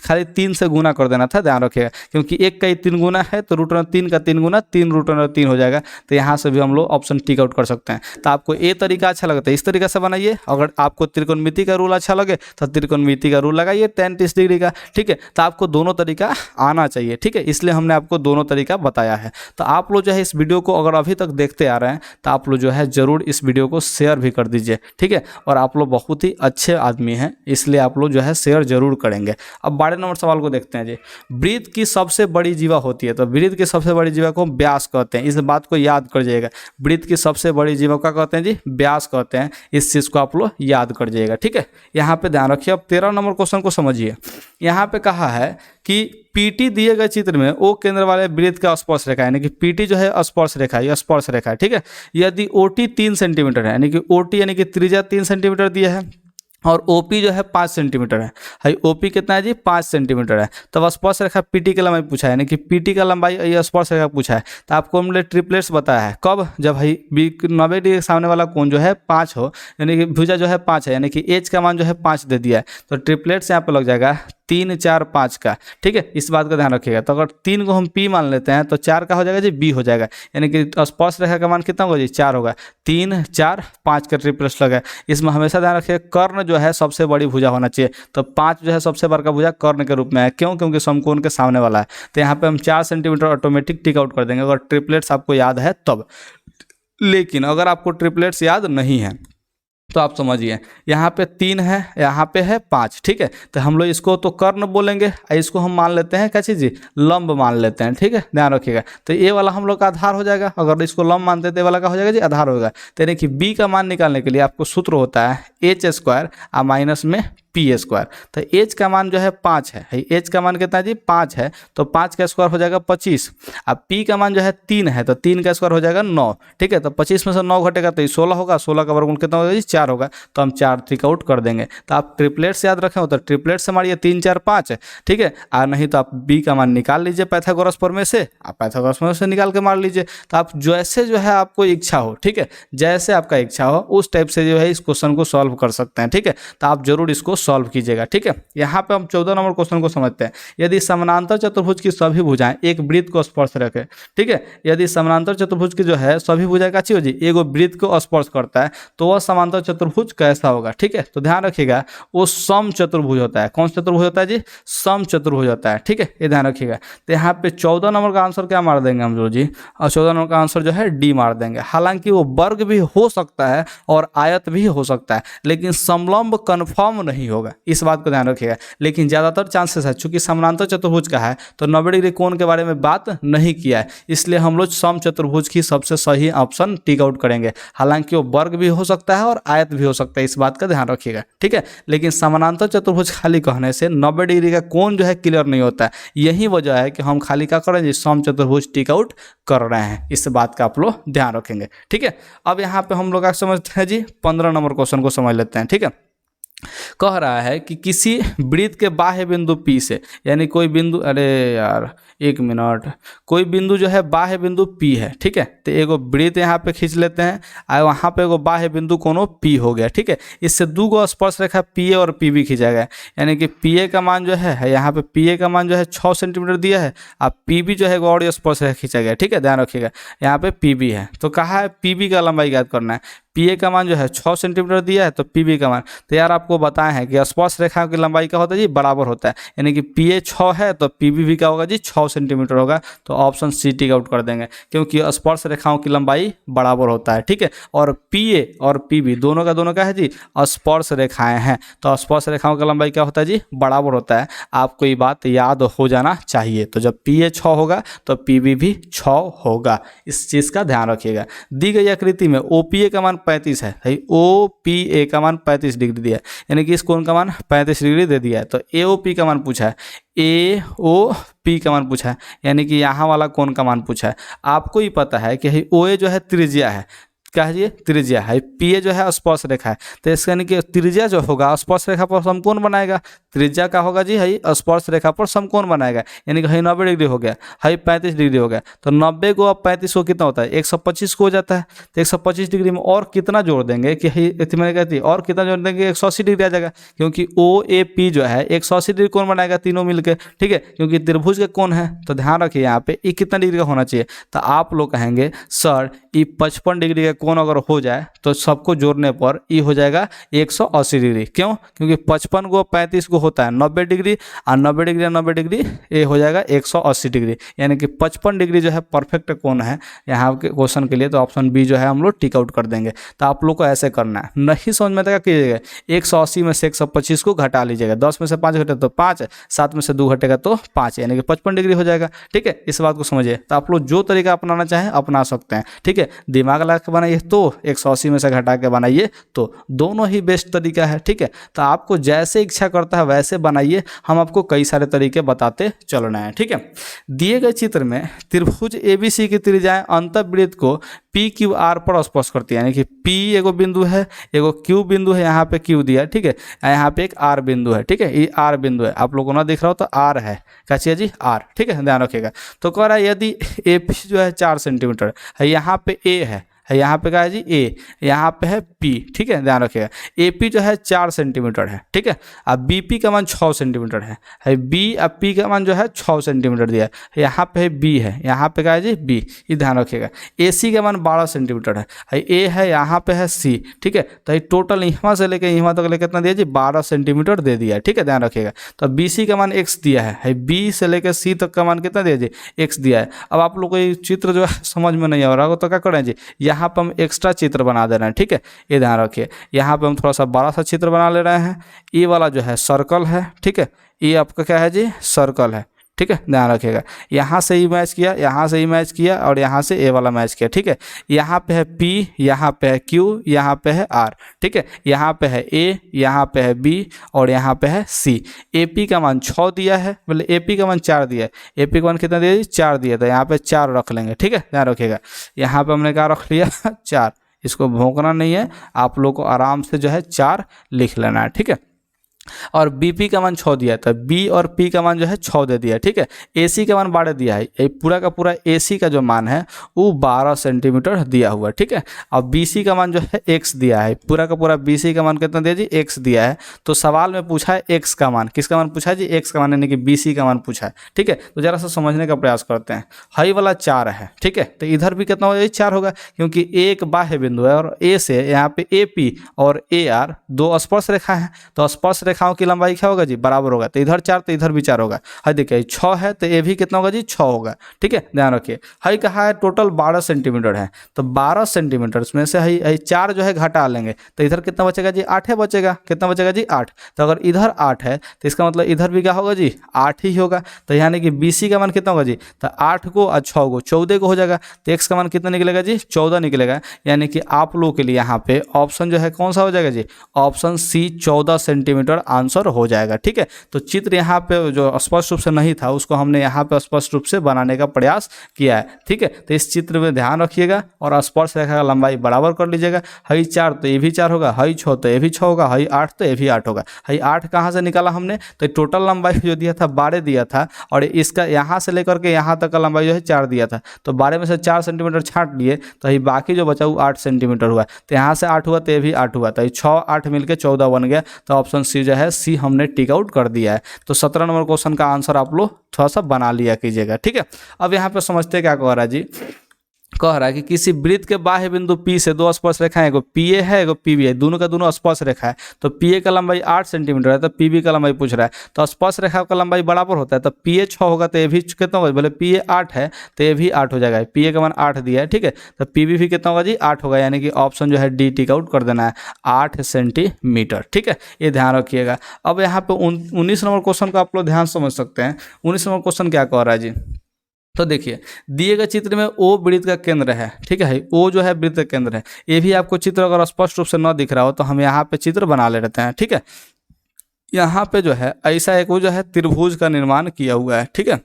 खाली 3 से गुना कर देना था, ध्यान रखिएगा, क्योंकि 1 का ही 3 गुना है, तो √3 का 3 गुना 3 √3 हो जाएगा। तो यहाँ से भी हम लोग ऑप्शन टिक आउट कर सकते हैं। तो आपको ये तरीका अच्छा लगता है, इस तरीके से बनाइए। अगर आपको त्रिकोणमिति का रूल अच्छा लगे तो त्रिकोणमिति का रूल लगाइए tan 30 डिग्री का, ठीक है। तो आपको दोनों तरीका आना चाहिए, ठीक है, इसलिए हमने आपको दोनों तरीका बताया है। तो आप लोग जो है इस वीडियो को अगर अभी तक देखते आ रहे हैं तो आप लोग जो है ज़रूर इस वीडियो को शेयर भी कर दीजिए, ठीक है। और आप लोग बहुत ही अच्छे आदमी हैं, इसलिए आप लोग जो है शेयर जरूर करेंगे। अब 12 नंबर सवाल को देखते हैं जी। वृत्त की सबसे बड़ी जीवा होती है, तो वृत्त की सबसे बड़ी जीवा को व्यास कहते हैं, इस बात को याद कर जाइएगा। वृत्त की सबसे बड़ी जीवा क्या कहते हैं जी, व्यास कहते हैं, इस चीज़ को आप लोग याद कर जाइएगा, ठीक है। यहाँ पे ध्यान रखिए। अब 13 नंबर क्वेश्चन को समझिए। यहाँ पे कहा है कि पीटी दिए गए चित्र में ओ केंद्र वाले वृत्त का स्पर्श रेखा, यानी कि पीटी जो है स्पर्श रेखा है, स्पर्श रेखा है, ठीक है। यदि ओटी 3 सेंटीमीटर है, यानी कि ओटी यानी कि त्रिज्या 3 सेंटीमीटर दिया है और ओपी जो है 5 सेंटीमीटर है, हाई ओपी कितना है जी 5 सेंटीमीटर है। तब स्पर्श रेखा पीटी की लंबाई पूछा है, यानी कि पीटी का लंबाई ये स्पर्श रेखा पूछा है। तो आपको हमने ट्रिपलेट्स बताया है, कब, जब भाई 90 डिग्री के सामने वाला कोण जो है 5 हो, यानी कि भुजा जो है 5 है, यानी कि एच का मान जो है 5 दे दिया है, तो ट्रिपलेट्स यहाँ पर लग जाएगा 3 4 5 का, ठीक है। इस बात का ध्यान रखिएगा। तो अगर 3 को हम पी मान लेते हैं तो 4 का हो जाएगा जी बी हो जाएगा, यानी कि स्पर्श रेखा का मान कितना होगा जी 4 होगा। 3 4 5 का ट्रिपलेट्स लगा। इसमें हमेशा ध्यान रखिएगा कर्ण जो है सबसे बड़ी भुजा होना चाहिए, तो 5 जो है सबसे बड़ा भुजा कर्ण के रूप में है, क्यों, क्योंकि समकोण के सामने वाला है। तो यहाँ पे हम 4 सेंटीमीटर ऑटोमेटिक टिक आउट कर देंगे अगर ट्रिपलेट्स आपको याद है तब। लेकिन अगर आपको ट्रिपलेट्स याद नहीं है तो आप समझिए, यहाँ पे 3 है, यहाँ पे है 5, ठीक है। तो हम लोग इसको तो कर्ण बोलेंगे, इसको हम मान लेते हैं क्या चीज़ जी, लंब मान लेते हैं, ठीक है, ध्यान रखिएगा। तो ये वाला हम लोग का आधार हो जाएगा, अगर इसको लंब मानते हैं तो ये वाला का हो जाएगा जी आधार होगा। तो यानी कि बी का मान निकालने के लिए आपको सूत्र होता है h² और माइनस में p²। तो h का मान जो है 5 है, h का मान कितना है जी 5 है, तो 5 का स्क्वायर हो जाएगा 25। अब p का मान जो है 3 है, तो 3 का स्क्वायर हो जाएगा 9, ठीक है। तो 25 में से 9 घटेगा तो ये 16 होगा, 16 का वर्गमूल कितना होगा जी 4 होगा, तो हम 4 टिक आउट कर देंगे। तो आप ट्रिपलेट से याद रखें हो तो ट्रिपलेट से मारिए 3 4 5, ठीक है, और नहीं तो आप b का मान निकाल लीजिए पाइथागोरस प्रमेय से, आप पाइथागोरस प्रमेय से निकाल के मार लीजिए। तो आप जैसे जो है आपको इच्छा हो, ठीक है, जैसे आपका इच्छा हो उस टाइप से जो है इस क्वेश्चन को सॉल्व कर सकते हैं, ठीक है। तो आप जरूर इसको सॉल्व कीजिएगा, ठीक है। यहाँ पे हम 14 नंबर क्वेश्चन को समझते हैं। यदि समानांतर चतुर्भुज की सभी भुजाएं एक वृत्त को स्पर्श रखे, ठीक है, यदि समानांतर चतुर्भुज की जो है सभी भुजाएं का अच्छी हो जी एगो वृत्त को स्पर्श करता है तो वह समांतर चतुर्भुज कैसा होगा, ठीक है। तो ध्यान रखिएगा वो सम चतुर्भुज होता है। कौन सा चतुर्भुज होता है जी, सम चतुर्भुज होता है, ठीक है, ये ध्यान रखिएगा। तो यहाँ पे 14 नंबर का आंसर क्या मार देंगे हम लोग जी, और 14 नंबर का आंसर जो है डी मार देंगे। हालांकि वो वर्ग भी हो सकता है और आयत भी हो सकता है, लेकिन समलंब कन्फर्म नहीं होगा, इस बात को ध्यान रखिएगा। लेकिन ज़्यादातर चांसेस है, चूंकि समानांतर चतुर्भुज का है तो 90 डिग्री कोण के बारे में बात नहीं किया है, इसलिए हम लोग सम चतुर्भुज की सबसे सही ऑप्शन टिक आउट करेंगे। हालांकि वो वर्ग भी हो सकता है और आयत भी हो सकता है, इस बात का ध्यान रखिएगा, ठीक है। लेकिन समानांतर चतुर्भुज खाली कहने से 90 डिग्री का कोण जो है क्लियर नहीं होता है, यही वजह है कि हम खाली क्या कर रहे हैं, सम चतुर्भुज टिक आउट कर रहे हैं, इस बात का आप लोग ध्यान रखेंगे, ठीक है। अब यहाँ पे हम लोग समझते हैं जी 15 नंबर क्वेश्चन को समझ लेते हैं, ठीक है। कह रहा है कि किसी वृत्त के बाह्य बिंदु P से, यानी कोई बिंदु, अरे यार एक मिनट, कोई बिंदु जो है बाह्य बिंदु P है, ठीक है। तो एगो वृत्त यहाँ पे खींच लेते हैं और वहाँ पे एगो बाह्य बिंदु कोनो P हो गया, ठीक है। इससे दो गो स्पर्श रेखा PA और PB खींचा गया, यानी कि PA का मान जो है यहाँ पे PA का मान जो है 6 सेंटीमीटर दिया है, अब PB जो है और स्पर्श रेखा खींचा गया, ठीक है, ध्यान रखिएगा। यहाँ पे PB है तो कहा है PB का लंबाई ज्ञात करना है। PA का मान जो है 6 सेंटीमीटर दिया है, तो PB का मान, तो यार आपको बताए हैं कि स्पर्श रेखा की लंबाई क्या होता है जी बराबर होता है, यानी कि PA 6 है तो PB भी क्या होगा जी 6 सेंटीमीटर होगा। तो ऑप्शन सी टिक आउट कर देंगे, क्योंकि स्पर्श रेखाओं की लंबाई बराबर होता है, ठीक है। और PA और PB दोनों का दोनों क्या है जी स्पर्श रेखाएं हैं, तो स्पर्श रेखाओं का लंबाई क्या होता है जी बराबर होता है। आपको ये बात याद हो जाना चाहिए। तो जब PA 6 होगा तो PB भी 6 होगा, इस चीज़ का ध्यान रखिएगा। दी गई आकृति में OPA का मान 35 है भाई, ओ पी ए का मान 35 डिग्री दिया है, यानी कि इस कोण का मान 35 डिग्री दे दिया है। तो ए ओ पी का मान पूछा है, ए ओ पी का मान पूछा है, यानी कि यहाँ वाला कोण का मान पूछा है। आपको ही पता है कि ओ ए जो है त्रिज्या है, क्या है ये त्रिज्या है, पी ए जो है स्पर्श रेखा है, तो इसका यानी कि त्रिज्या जो होगा स्पर्श रेखा पर समकोण बनाएगा, त्रिज्या का होगा जी है स्पर्श रेखा पर समकोण बनाएगा, यानी कि 90 डिग्री हो गया, 35 डिग्री हो गया। तो 90 को अब 35 को कितना होता है 125 को हो जाता है। तो 125 डिग्री में और कितना जोड़ देंगे कि मैंने कहती है और कितना जोड़ देंगे 180 डिग्री आ जाएगा, क्योंकि ओ ए पी जो है 180 डिग्री कोण बनाएगा तीनों मिलकर, ठीक है, क्योंकि त्रिभुज के कोण है। तो ध्यान रखिए यहाँ पे ये कितना डिग्री का होना चाहिए, तो आप लोग कहेंगे सर ये 55 डिग्री का कोण अगर हो जाए तो सबको जोड़ने पर ये हो जाएगा 180 डिग्री। क्यों? क्योंकि 55 को 35 को होता है 90 डिग्री, और 90 डिग्री 90 डिग्री ये हो जाएगा 180 डिग्री, यानी कि 55 डिग्री जो है परफेक्ट कोण है यहाँ के क्वेश्चन के लिए। तो ऑप्शन बी जो है हम लोग टिक आउट कर देंगे। तो आप लोग को ऐसे करना है, नहीं समझ में आता कीजिएगा 180 में से 125 को घटा लीजिएगा, 10 में से 5 घटे तो 5, 7 में से 2 घटेगा तो 5, यानी कि 55 डिग्री हो जाएगा। ठीक है, इस बात को समझिए। तो आप लोग जो तरीका अपनाना चाहें अपना सकते हैं, ठीक है। दिमाग लगा के बनाइए तो 180 में से घटा के बनाइए, तो दोनों ही बेस्ट तरीका है, ठीक है। तो आपको जैसे इच्छा करता है वैसे बनाइए, हम आपको कई सारे तरीके बताते चलना है, ठीक है। दिए गए चित्र में त्रिभुज एबीसी की त्रिज्याएं अंतःवृत्त को पी क्यू आर पर स्पर्श करती है, यानी कि पी एगो बिंदु है, एगो क्यू बिंदु है, यहाँ पे क्यू दिया है, ठीक है, यहाँ पे एक आर बिंदु है, ठीक है, ये आर बिंदु है, आप लोगों को ना दिख रहा हो तो आर है, क्या चाहिए जी आर, ठीक है, ध्यान रखिएगा। तो कह रहा है यदि ए पी जो है 4 सेंटीमीटर है, यहाँ पे ए है, यहाँ पे क्या है जी ए, यहाँ पे है पी, ठीक है, ध्यान रखिएगा। ए पी जो है 4 सेंटीमीटर है, ठीक है, अब बी पी का मान 6 सेंटीमीटर है बी, अब पी का मान जो है 6 सेंटीमीटर दिया है, यहाँ पे है बी है, यहाँ पे क्या है जी बी, ये ध्यान रखिएगा। ए सी का मान 12 सेंटीमीटर है ए है, यहाँ पे है सी, ठीक है। तो ये टोटल यहाँ से लेकर यहाँ तक लेकर कितना दिया जी 12 सेंटीमीटर दे दिया है, ठीक है, ध्यान रखिएगा। तो बी सी का मान एक्स दिया है बी से लेकर सी तक का मान कितना दिया जी एक्स दिया है। अब आप लोग को ये चित्र जो है समझ में नहीं आ रहा हो तो क्या करें जी, यहाँ पर हम एक्स्ट्रा चित्र बना दे रहे हैं, ठीक है, ये ध्यान रखिए। यहाँ पे हम थोड़ा सा बड़ा सा चित्र बना ले रहे हैं, ये वाला जो है सर्कल है, ठीक है, ये आपका क्या है जी सर्कल है, ठीक है, ध्यान रखिएगा। यहाँ से ही मैच किया, यहाँ से ही मैच किया, और यहाँ से ए वाला मैच किया, ठीक है। यहाँ पे है पी, यहाँ पे है क्यू, यहाँ पे है आर, ठीक है, यहाँ पे है ए, यहाँ पे है बी, और यहाँ पे है सी। ए पी का मान 6 दिया है, मतलब ए पी का मान 4 दिया है, ए पी का मान कितना दिया 4 दिया, तो यहाँ पे 4 रख लेंगे, ठीक है, ध्यान रखिएगा। यहाँ पे हमने क्या रख लिया 4, इसको भौंकना नहीं है, आप लोग को आराम से जो है 4 लिख लेना है, ठीक है। और बीपी का मान 6 दिया था, बी और पी का मान जो है 6 दे दिया, ठीक है। एसी का मान 12 दिया है, ये पूरा का पूरा एसी का जो मान है वो 12 सेंटीमीटर दिया हुआ है, ठीक है। और बीसी का मान जो है एक्स दिया है, पूरा का पूरा बीसी का मान कितना दिया जी एक्स दिया है। तो सवाल में पूछा है एक्स का मान, किसका मान पूछा है जी एक्स का मान, यानी कि बीसी का मान पूछा है, ठीक है। तो जरा सा समझने का प्रयास करते हैं। हाई वाला 4 है, ठीक है, तो इधर भी कितना होगा 4 होगा, क्योंकि एक बाह्य बिंदु है और ए से यहाँ पे ए पी और ए आर 2 स्पर्श रेखा है, तो स्पर्श रेखाओं की लंबाई क्या होगा जी बराबर होगा, तो इधर 4 तो इधर भी 4 होगा। हाई देखिए 6 है तो ये भी कितना होगा जी 6 होगा, ठीक है, ध्यान रखिए। हाई कहा है टोटल 12 सेंटीमीटर है, तो 12 सेंटीमीटर में से हाई 4 जो है घटा लेंगे तो इधर कितना बचेगा जी 8 है बचेगा, कितना बचेगा जी 8। तो अगर इधर 8 है तो इसका मतलब इधर भी क्या होगा जी 8 ही होगा। तो यानी कि बीसी का मान कितना होगा जी, तो 8 को और 6 को 14 को हो जाएगा, तो एक्स का मान कितना निकलेगा जी 14 निकलेगा। यानी कि आप लोगों के लिए यहाँ पे ऑप्शन जो है कौन सा हो जाएगा जी, ऑप्शन सी 14 सेंटीमीटर आंसर हो जाएगा, ठीक है। तो चित्र यहाँ पे जो स्पष्ट रूप से नहीं था उसको हमने यहाँ पे स्पष्ट रूप से बनाने का प्रयास किया है, ठीक है। तो इस चित्र में ध्यान रखिएगा और स्पर्श रेखा का लंबाई बराबर कर लीजिएगा। हाई 4 तो ये भी 4 होगा, हाई 6 तो ये भी 6 होगा, हाई 8 तो ये भी 8 होगा। हाई 8 कहाँ से निकाला हमने, तो टोटल लंबाई जो दिया था 12 दिया था, और इसका यहाँ से लेकर के यहाँ तक का लंबाई जो है 4 दिया था, तो 12 में से 4 सेंटीमीटर छांट लिए, तो ये बाकी जो बचा वो 8 सेंटीमीटर हुआ। तो यहाँ से 8 हुआ तो ये भी 8 हुआ, तो 6 8 मिलकर 14 बन गया। तो ऑप्शन सी जो है सी हमने टिक आउट कर दिया है। तो 17 नंबर क्वेश्चन का आंसर आप लोग थोड़ा सा बना लिया कीजिएगा, ठीक है। अब यहाँ पे समझते क्या कह रहा है जी, कह रहा है कि किसी वृत्त के बाह्य बिंदु P से 2 स्पर्श रेखाएं, एगो PA है एगो PB है, दोनों का दोनों स्पर्श रेखा है। तो PA का लंबाई 8 सेंटीमीटर है, तो PB का लंबाई पूछ रहा है, तो स्पर्श रेखा का लंबाई बराबर होता है। तो PA 6 होगा तो ये भी कितना होगा, बोले PA 8 है तो ये भी 8 हो जाएगा। PA का मान 8 दिया है, ठीक है, तो PB भी कितना होगा जी 8 होगा। यानी कि ऑप्शन जो है डी टिक आउट कर देना है, 8 सेंटीमीटर, ठीक है, ये ध्यान रखिएगा। अब यहाँ पे 19 नंबर क्वेश्चन को आप लोग ध्यान समझ सकते हैं। 19 नंबर क्वेश्चन क्या कह रहा है जी, तो देखिए दिए गए चित्र में ओ वृत्त का केंद्र है, ठीक है, ओ जो है वृत्त का केंद्र है। ये भी आपको चित्र अगर स्पष्ट रूप से न दिख रहा हो तो हम यहाँ पे चित्र बना ले रहते हैं, ठीक है। यहाँ पे जो है ऐसा एक वो जो है त्रिभुज का निर्माण किया हुआ है, ठीक है।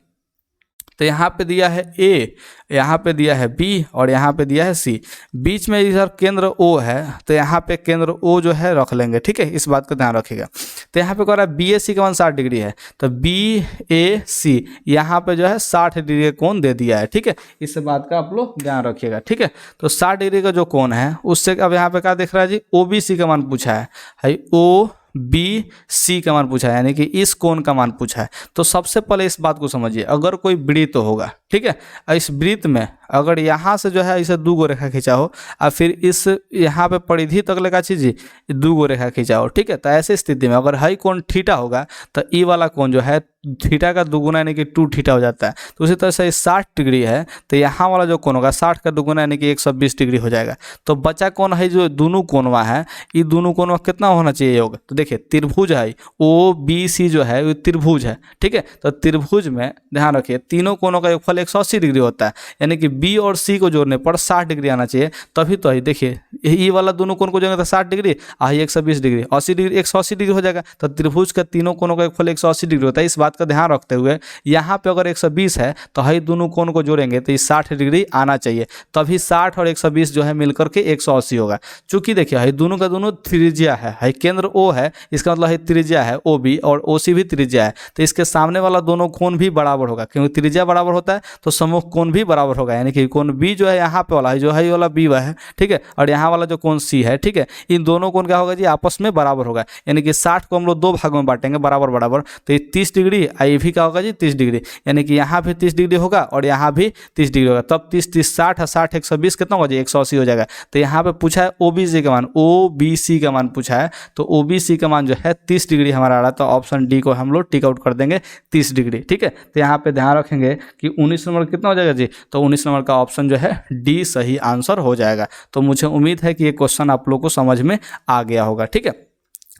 तो यहाँ पे दिया है ए, यहाँ पे दिया है बी और यहाँ पे दिया है सी। बीच में इधर केंद्र ओ है तो यहाँ पे केंद्र ओ जो है रख लेंगे, ठीक है, इस बात का ध्यान रखिएगा। तो यहाँ पे कह रहा है बी ए सी का मान 60 डिग्री है, तो बी ए सी यहाँ पे जो है 60 डिग्री का कोण दे दिया है, ठीक है। इस बात का आप लोग ध्यान रखिएगा, ठीक है। तो 60 डिग्री का जो कोण है उससे अब यहाँ पे क्या दिख रहा है जी, ओ बी सी का मान पूछा है ओ बी सी का मान पूछा है, यानी कि इस कोण का मान पूछा है। तो सबसे पहले इस बात को समझिए, अगर कोई वृत्त होगा, ठीक है, इस वृत्त में अगर यहाँ से जो है इसे 2 गो रेखा खींचा हो और फिर इस यहाँ पे परिधि तक लेकर चीज़ 2 गो रेखा खींचा हो, ठीक है। तो ऐसे स्थिति में अगर हाई कोण थीटा होगा तो ई वाला कोण जो है थीटा का दुगुना यानी कि 2 थीटा हो जाता है। तो उसी तरह से 60 डिग्री है तो यहाँ वाला जो कोण होगा 60 का दुगुना यानी कि 120 डिग्री हो जाएगा। तो बचा कोण है जो दोनों कोणवा है, ये दोनों कोणवा कितना होना चाहिए योग, तो देखिए त्रिभुज है ओ बी सी जो है वो त्रिभुज है, ठीक है। तो त्रिभुज में ध्यान रखिए तीनों कोणों का योगफल 180 डिग्री होता है, यानी कि बी और सी को जोड़ने पर 60 डिग्री आना चाहिए। तभी तो है देखिए ये वाला दोनों कोण को जोड़ेंगे तो 60 डिग्री, 120 डिग्री, 80 डिग्री, 180 डिग्री हो जाएगा। तो त्रिभुज का तीनों कोणों का योगफल 180 डिग्री होता है। इस बात का ध्यान रखते हुए यहाँ पे अगर 120 है तो है दोनों कोण को जोड़ेंगे तो ये 60 डिग्री आना चाहिए, तभी 60 और 120 जो है मिलकर के 180 होगा। चूंकि देखिए है दोनों का दोनों त्रिज्या है केंद्र ओ है, इसका मतलब है त्रिज्या है ओ बी और ओ सी भी त्रिज्या है, तो इसके सामने वाला दोनों कोण भी बराबर होगा, क्योंकि त्रिज्या बराबर होता है तो सम्मुख कोण भी बराबर होगा, यानी कि कोण बी जो है यहाँ पे वाला है जो है ये वाला बी है, ठीक है, और यहाँ वाला जो कोण सी है, ठीक है, इन दोनों कोण क्या होगा जी आपस में बराबर होगा, यानी कि 60 को हम लोग 2 भागों में बांटेंगे बराबर बराबर, तो ये 30 डिग्री ये भी क्या होगा जी 30 डिग्री, यानी कि यहाँ भी 30 डिग्री होगा और यहाँ भी 30 डिग्री होगा। तब 30 30 60 60 120 कितना होगा जी 180 हो जाएगा। तो यहाँ पे पूछा है ओ बी सी का मान, ओ बी सी का मान पूछा है, तो ओ बी सी का मान जो है 30 डिग्री हमारा आ रहा है, तो ऑप्शन डी को हम लोग टिक आउट कर देंगे 30 डिग्री, ठीक है। तो यहाँ पे ध्यान रखेंगे कि 19 नंबर कितना हो जाएगा जी, तो 19 नंबर का ऑप्शन जो है डी सही आंसर हो जाएगा। तो मुझे उम्मीद है कि ये क्वेश्चन आप लोग को समझ में आ गया होगा, ठीक है।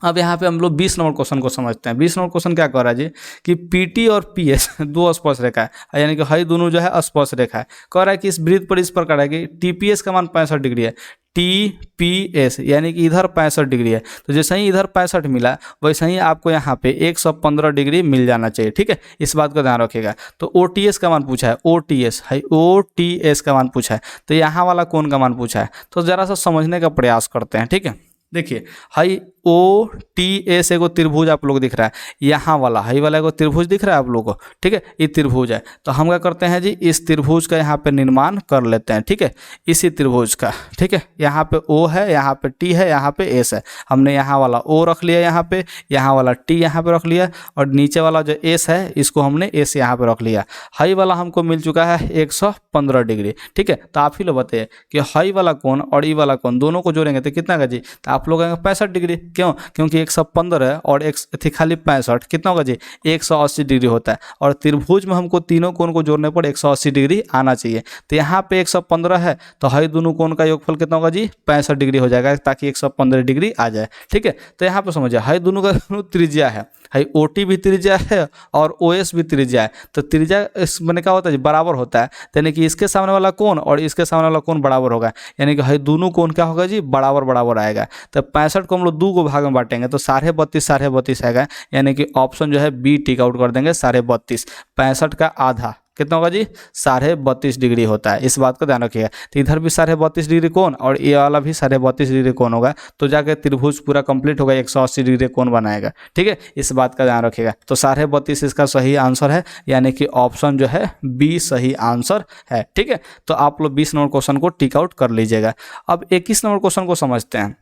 अब यहाँ पे हम लोग 20 नंबर क्वेश्चन को समझते हैं। 20 नंबर क्वेश्चन क्या कह रहा है जी कि पीटी और पीएस 2 स्पर्श रेखा है, यानी कि हई दोनों जो है स्पर्श रेखा है। कह रहा है कि इस वृत्त पर इस प्रकार है कि टीपीएस का मान 65 डिग्री है, टीपीएस यानी कि इधर 65 डिग्री है, तो जैसे ही इधर 65 मिला वैसे ही आपको यहाँ पे 115 डिग्री मिल जाना चाहिए, ठीक है, इस बात का ध्यान रखिएगा। तो ओटीएस का मान पूछा है, ओटीएस है ओटीएस का मान पूछा है, तो यहाँ वाला कोण का मान पूछा है, तो जरा सा समझने का प्रयास करते हैं, ठीक है। देखिए हाई ओ टी एस एगो त्रिभुज आप लोग दिख रहा है, यहाँ वाला हाई वाला एगो त्रिभुज दिख रहा है आप लोग को, ठीक है, ये त्रिभुज है। तो हम क्या करते हैं जी इस त्रिभुज का यहाँ पे निर्माण कर लेते हैं, ठीक है, इसी त्रिभुज का, ठीक है। यहाँ पे ओ है, यहाँ पे टी है, यहाँ पे एस है, हमने यहाँ वाला ओ रख लिया, यहाँ वाला टी यहाँ पे रख लिया और नीचे वाला जो एस है इसको हमने एस यहाँ पे रख लिया। हाई वाला हमको मिल चुका है 115 डिग्री, ठीक है। तो आप ही लोग बताइए कि हाई वाला कोण और ई वाला कोण दोनों को जोड़ेंगे तो कितना का जी, तो आप लोग 65 डिग्री, क्यों, क्योंकि 115 है और एक थी खाली 65 कितना होगा जी 180 डिग्री होता है, और त्रिभुज में हमको तीनों कोण को जोड़ने पर 180 डिग्री आना चाहिए। तो यहाँ पे 115 है तो हई दोनों कोण का योगफल कितना होगा जी 65 डिग्री हो जाएगा, ताकि 115 डिग्री आ जाए, ठीक है। तो यहाँ पे समझिए हई दोनों का त्रिज्या है, हाई ओ टी भी त्रिज्या है और ओ एस भी त्रिज्या है, तो त्रिज्या इस मैंने क्या होता है बराबर होता है, यानी कि इसके सामने वाला कोण और इसके सामने वाला कोण बराबर होगा, यानी कि हाई दोनों कोण क्या होगा जी बराबर बराबर आएगा। तो 65 को हम लोग 2 को भाग में बांटेंगे तो 32.5 आएगा, यानी कि ऑप्शन जो है बी टिक आउट कर देंगे 32.5। 65 का आधा कितना होगा जी 32.5 डिग्री होता है, इस बात का ध्यान रखिएगा। तो इधर भी 32.5 डिग्री कोण और ये वाला भी 32.5 डिग्री कोण होगा, तो जाके त्रिभुज पूरा कंप्लीट होगा, 180 डिग्री कोण बनाएगा, ठीक है, इस बात का ध्यान रखिएगा। तो 32.5 इसका सही आंसर है, यानी कि ऑप्शन जो है बी सही आंसर है, ठीक है। तो आप लोग 20 नंबर क्वेश्चन को टिक आउट कर लीजिएगा। अब 21 नंबर क्वेश्चन को समझते हैं।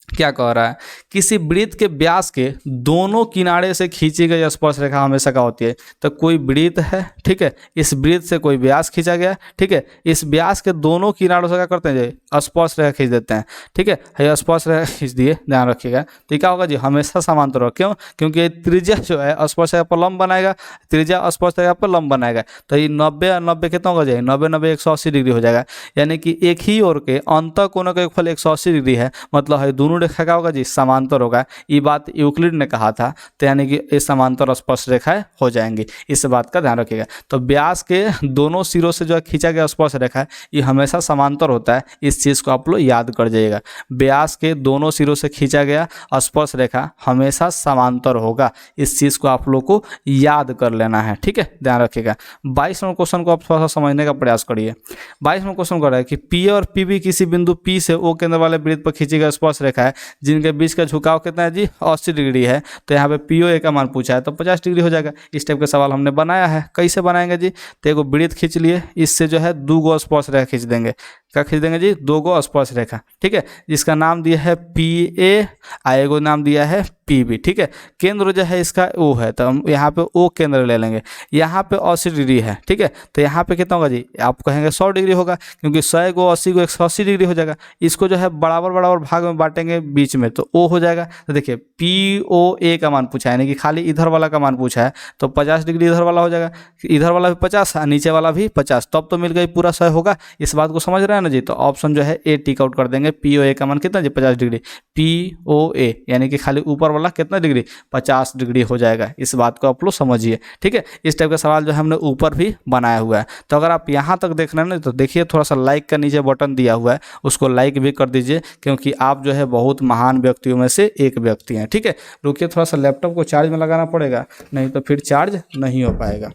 क्या कह रहा है, किसी वृत्त के व्यास के दोनों किनारे से खींची गई स्पर्श रेखा हमेशा क्या होती है, तो कोई वृत्त है, ठीक है, इस वृत्त से कोई व्यास खींचा गया, ठीक है, इस व्यास के दोनों किनारों से क्या करते हैं जी स्पर्श रेखा खींच देते हैं, ठीक है, ये स्पर्श रेखा खींच दिए, ध्यान रखिएगा। तो क्या होगा जी हमेशा समांतर होगा, क्यों, क्योंकि त्रिज्या जो है स्पर्श रेखा पर लंब बनाएगा, त्रिज्या स्पर्श रेखा पर लंब बनाएगा, तो ये 90 और 90 कितना होगा जी 90 180 डिग्री हो जाएगा, यानी कि एक ही ओर के अंतः कोणों का योगफल 180 डिग्री है, मतलब है दोनों रेखा क्या होगा जी, समांतर होगा। ये बात यूक्लिड ने कहा था, तो यानी कि ये समांतर स्पर्श रेखाएं हो जाएंगी, इस बात का ध्यान रखिएगा। तो व्यास के दोनों सिरों से जो है खींचा गया स्पर्श रेखा है ये हमेशा समांतर होता है, इस चीज़ को आप लोग याद कर जाइएगा। व्यास के दोनों सिरों से खींचा गया स्पर्श रेखा हमेशा समांतर होगा, इस चीज़ को आप लोग को याद कर लेना है, ठीक है, ध्यान रखिएगा। 22 नंबर क्वेश्चन को आप थोड़ा सा समझने का प्रयास करिए। 22 नंबर क्वेश्चन कर रहा है कि पी और पीबी किसी बिंदु पी से ओ केंद्र वाले वृत्त पर खींची गई स्पर्श रेखा है जिनके बीच का झुकाव कितना है जी, 80 डिग्री है। तो यहाँ पे पी ओ ए का मान पूछा है तो 50 डिग्री हो जाएगा। इस टाइप का सवाल हमने बनाया है। कैसे बनाएंगे जी, तो एगो वृत्त खींच लिए, इससे जो है 2 गो स्पर्श रेखा खींच देंगे। क्या खींच देंगे जी, 2 गो स्पर्श रेखा, ठीक है, जिसका नाम दिया है पी ए, एगो नाम दिया है पी बी, ठीक है। केंद्र जो है इसका ओ है, तो हम यहाँ पे ओ केंद्र ले लेंगे। यहाँ पे 80 डिग्री है, ठीक है, तो यहाँ पे कितना होगा जी, आप कहेंगे 100 डिग्री होगा, क्योंकि 100 को 80 को 180 डिग्री हो जाएगा। इसको जो है बराबर बराबर भाग में बांटेंगे बीच में, तो ओ हो जाएगा। तो देखिए पी ओ ए का मान पूछा है, यानी कि खाली इधर वाला का मान पूछा है, तो 50 डिग्री इधर वाला हो जाएगा, इधर वाला भी 50 और नीचे वाला भी 50, तब तो मिल गई पूरा 100 होगा। इस बात को समझ रहे हैं ना जी। तो ऑप्शन जो है ए टिक आउट कर देंगे। पी ओ ए का मान कितना जी, 50 डिग्री। पी ओ ए यानी कि खाली ऊपर वाला कितना डिग्री, 50 डिग्री हो जाएगा। इस बात को आप लोग समझिए, ठीक है। इस टाइप का सवाल जो है हमने ऊपर भी बनाया हुआ है। तो अगर आप यहाँ तक देख रहे हैं ना, तो देखिए थोड़ा सा लाइक का नीचे बटन दिया हुआ है, उसको लाइक भी कर दीजिए, क्योंकि आप जो है बहुत महान व्यक्तियों में से एक व्यक्ति हैं, ठीक है। रुकिए, थोड़ा सा लैपटॉप को चार्ज में लगाना पड़ेगा, नहीं तो फिर चार्ज नहीं हो पाएगा।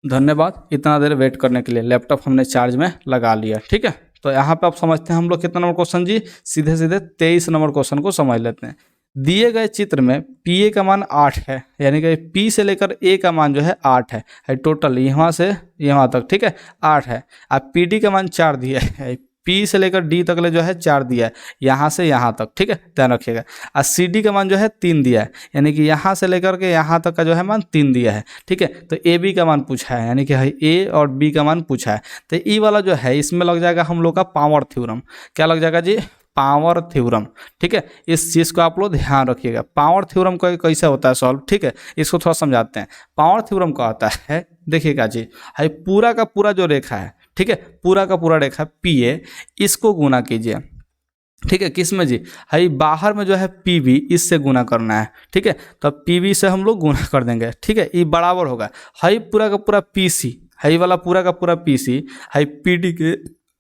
धन्यवाद इतना देर वेट करने के लिए। लैपटॉप हमने चार्ज में लगा लिया, ठीक है। तो यहाँ पे आप समझते हैं हम लोग कितना नंबर क्वेश्चन जी, सीधे सीधे 23 नंबर क्वेश्चन को समझ लेते हैं। दिए गए चित्र में पी ए का मान 8 है, यानी कि पी से लेकर ए का मान जो है 8 है टोटल यहाँ से यहाँ तक, ठीक है, 8 है। अब पी डी का मान 4 दिया है, पी से लेकर डी तक ले जो है 4 दिया है, यहाँ से यहाँ तक, ठीक है, ध्यान रखिएगा। और सी डी का मान जो है 3 दिया है, यानी कि यहाँ से लेकर के यहाँ तक का जो है मान 3 दिया है, ठीक है। तो ए बी का मान पूछा है, यानी कि ए और बी का मान पूछा है। तो ई वाला जो है इसमें लग जाएगा हम लोग का पावर थ्योरम। क्या लग जाएगा जी, पावर थ्योरम, ठीक है। इस चीज़ को आप लोग ध्यान रखिएगा। पावर थ्योरम का कैसे होता है सॉल्व, ठीक है, इसको थोड़ा समझाते हैं। पावर थ्योरम का होता है, देखिएगा जी, है पूरा का पूरा जो रेखा है, ठीक है, पूरा का पूरा रेखा पी ए, इसको गुना कीजिए, ठीक है, किस में जी, है बाहर में जो है पी बी, इससे गुना करना है, ठीक है। तो पी बी से हम लोग गुना कर देंगे, ठीक है, ये बराबर होगा है पूरा का पूरा पी सी, है वाला पूरा का पूरा पी सी है पी डी के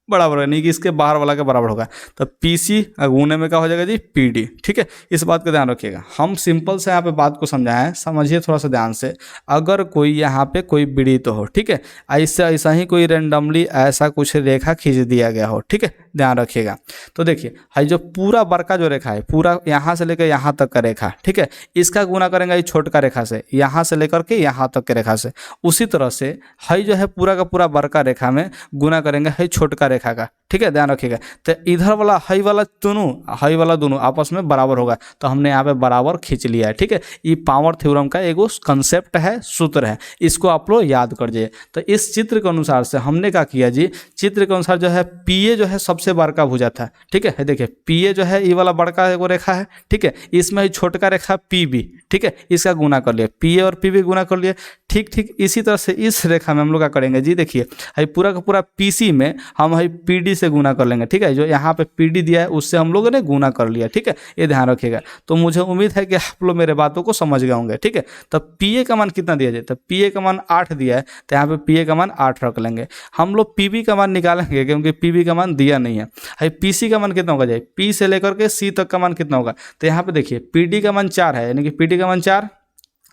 बराबर है, नहीं कि इसके बाहर वाला के बराबर होगा। तो पी सी गुने में क्या हो जाएगा जी, पी डी, ठीक है। इस बात का ध्यान रखिएगा। हम सिंपल से यहाँ पे बात को समझाएं, समझिए थोड़ा सा ध्यान से। अगर कोई यहाँ पे कोई वृत्त हो, ठीक है, ऐसे ऐसा ही कोई रेंडमली ऐसा कुछ रेखा खींच दिया गया हो, ठीक है, ध्यान रखिएगा। तो देखिए है जो पूरा बड़का जो रेखा है, पूरा यहाँ से लेकर यहाँ तक का रेखा, ठीक है, इसका गुना करेंगे छोटका रेखा से, यहाँ से लेकर के यहाँ तक के रेखा से। उसी तरह से है जो है पूरा का पूरा बड़का रेखा में गुना करेंगे है छोटका रेखा का, ठीक है, ध्यान रखिएगा। तो इधर वाला है वाला दोनों आपस में बराबर होगा, तो हमने यहाँ पे बराबर खींच लिया है, ठीक है। ये पावर थ्योरम का एगो कंसेप्ट है, सूत्र है, इसको आप लोग याद कर जाइए। तो इस चित्र के अनुसार से हमने क्या किया जी, चित्र के अनुसार जो है पी ए जो है सबसे बड़का भुजा था, ठीक है, देखिए पी ए जो है ये वाला बड़का एगो रेखा है, ठीक है, इसमें छोटका रेखा पी बी, ठीक है, इसका गुना कर लिया, पी ए और पी बी गुना कर लिए, ठीक इसी तरह से इस रेखा में हम लोग क्या करेंगे जी, देखिए है पूरा का पूरा पी सी में हम है पी डी से गुना कर लेंगे, ठीक है, जो यहाँ पे पी डी दिया है उससे हम लोगों ने गुना कर लिया, ठीक है, ये ध्यान रखिएगा। तो मुझे उम्मीद है कि आप लोग मेरे बातों को समझ गए होंगे, ठीक है। तो पी ए का मान कितना दिया जाए, तो पी ए का मान 8 दिया है, तो यहाँ पे पी ए का मान 8 रख लेंगे। हम लोग पी बी का मान निकालेंगे, क्योंकि पी बी का मान दिया नहीं है पी सी का मान कितना होगा जाए, पी से लेकर के सी तक का मान कितना होगा। तो यहाँ पे देखिए पी डी का मान 4 है, यानी कि पी डी का मान 4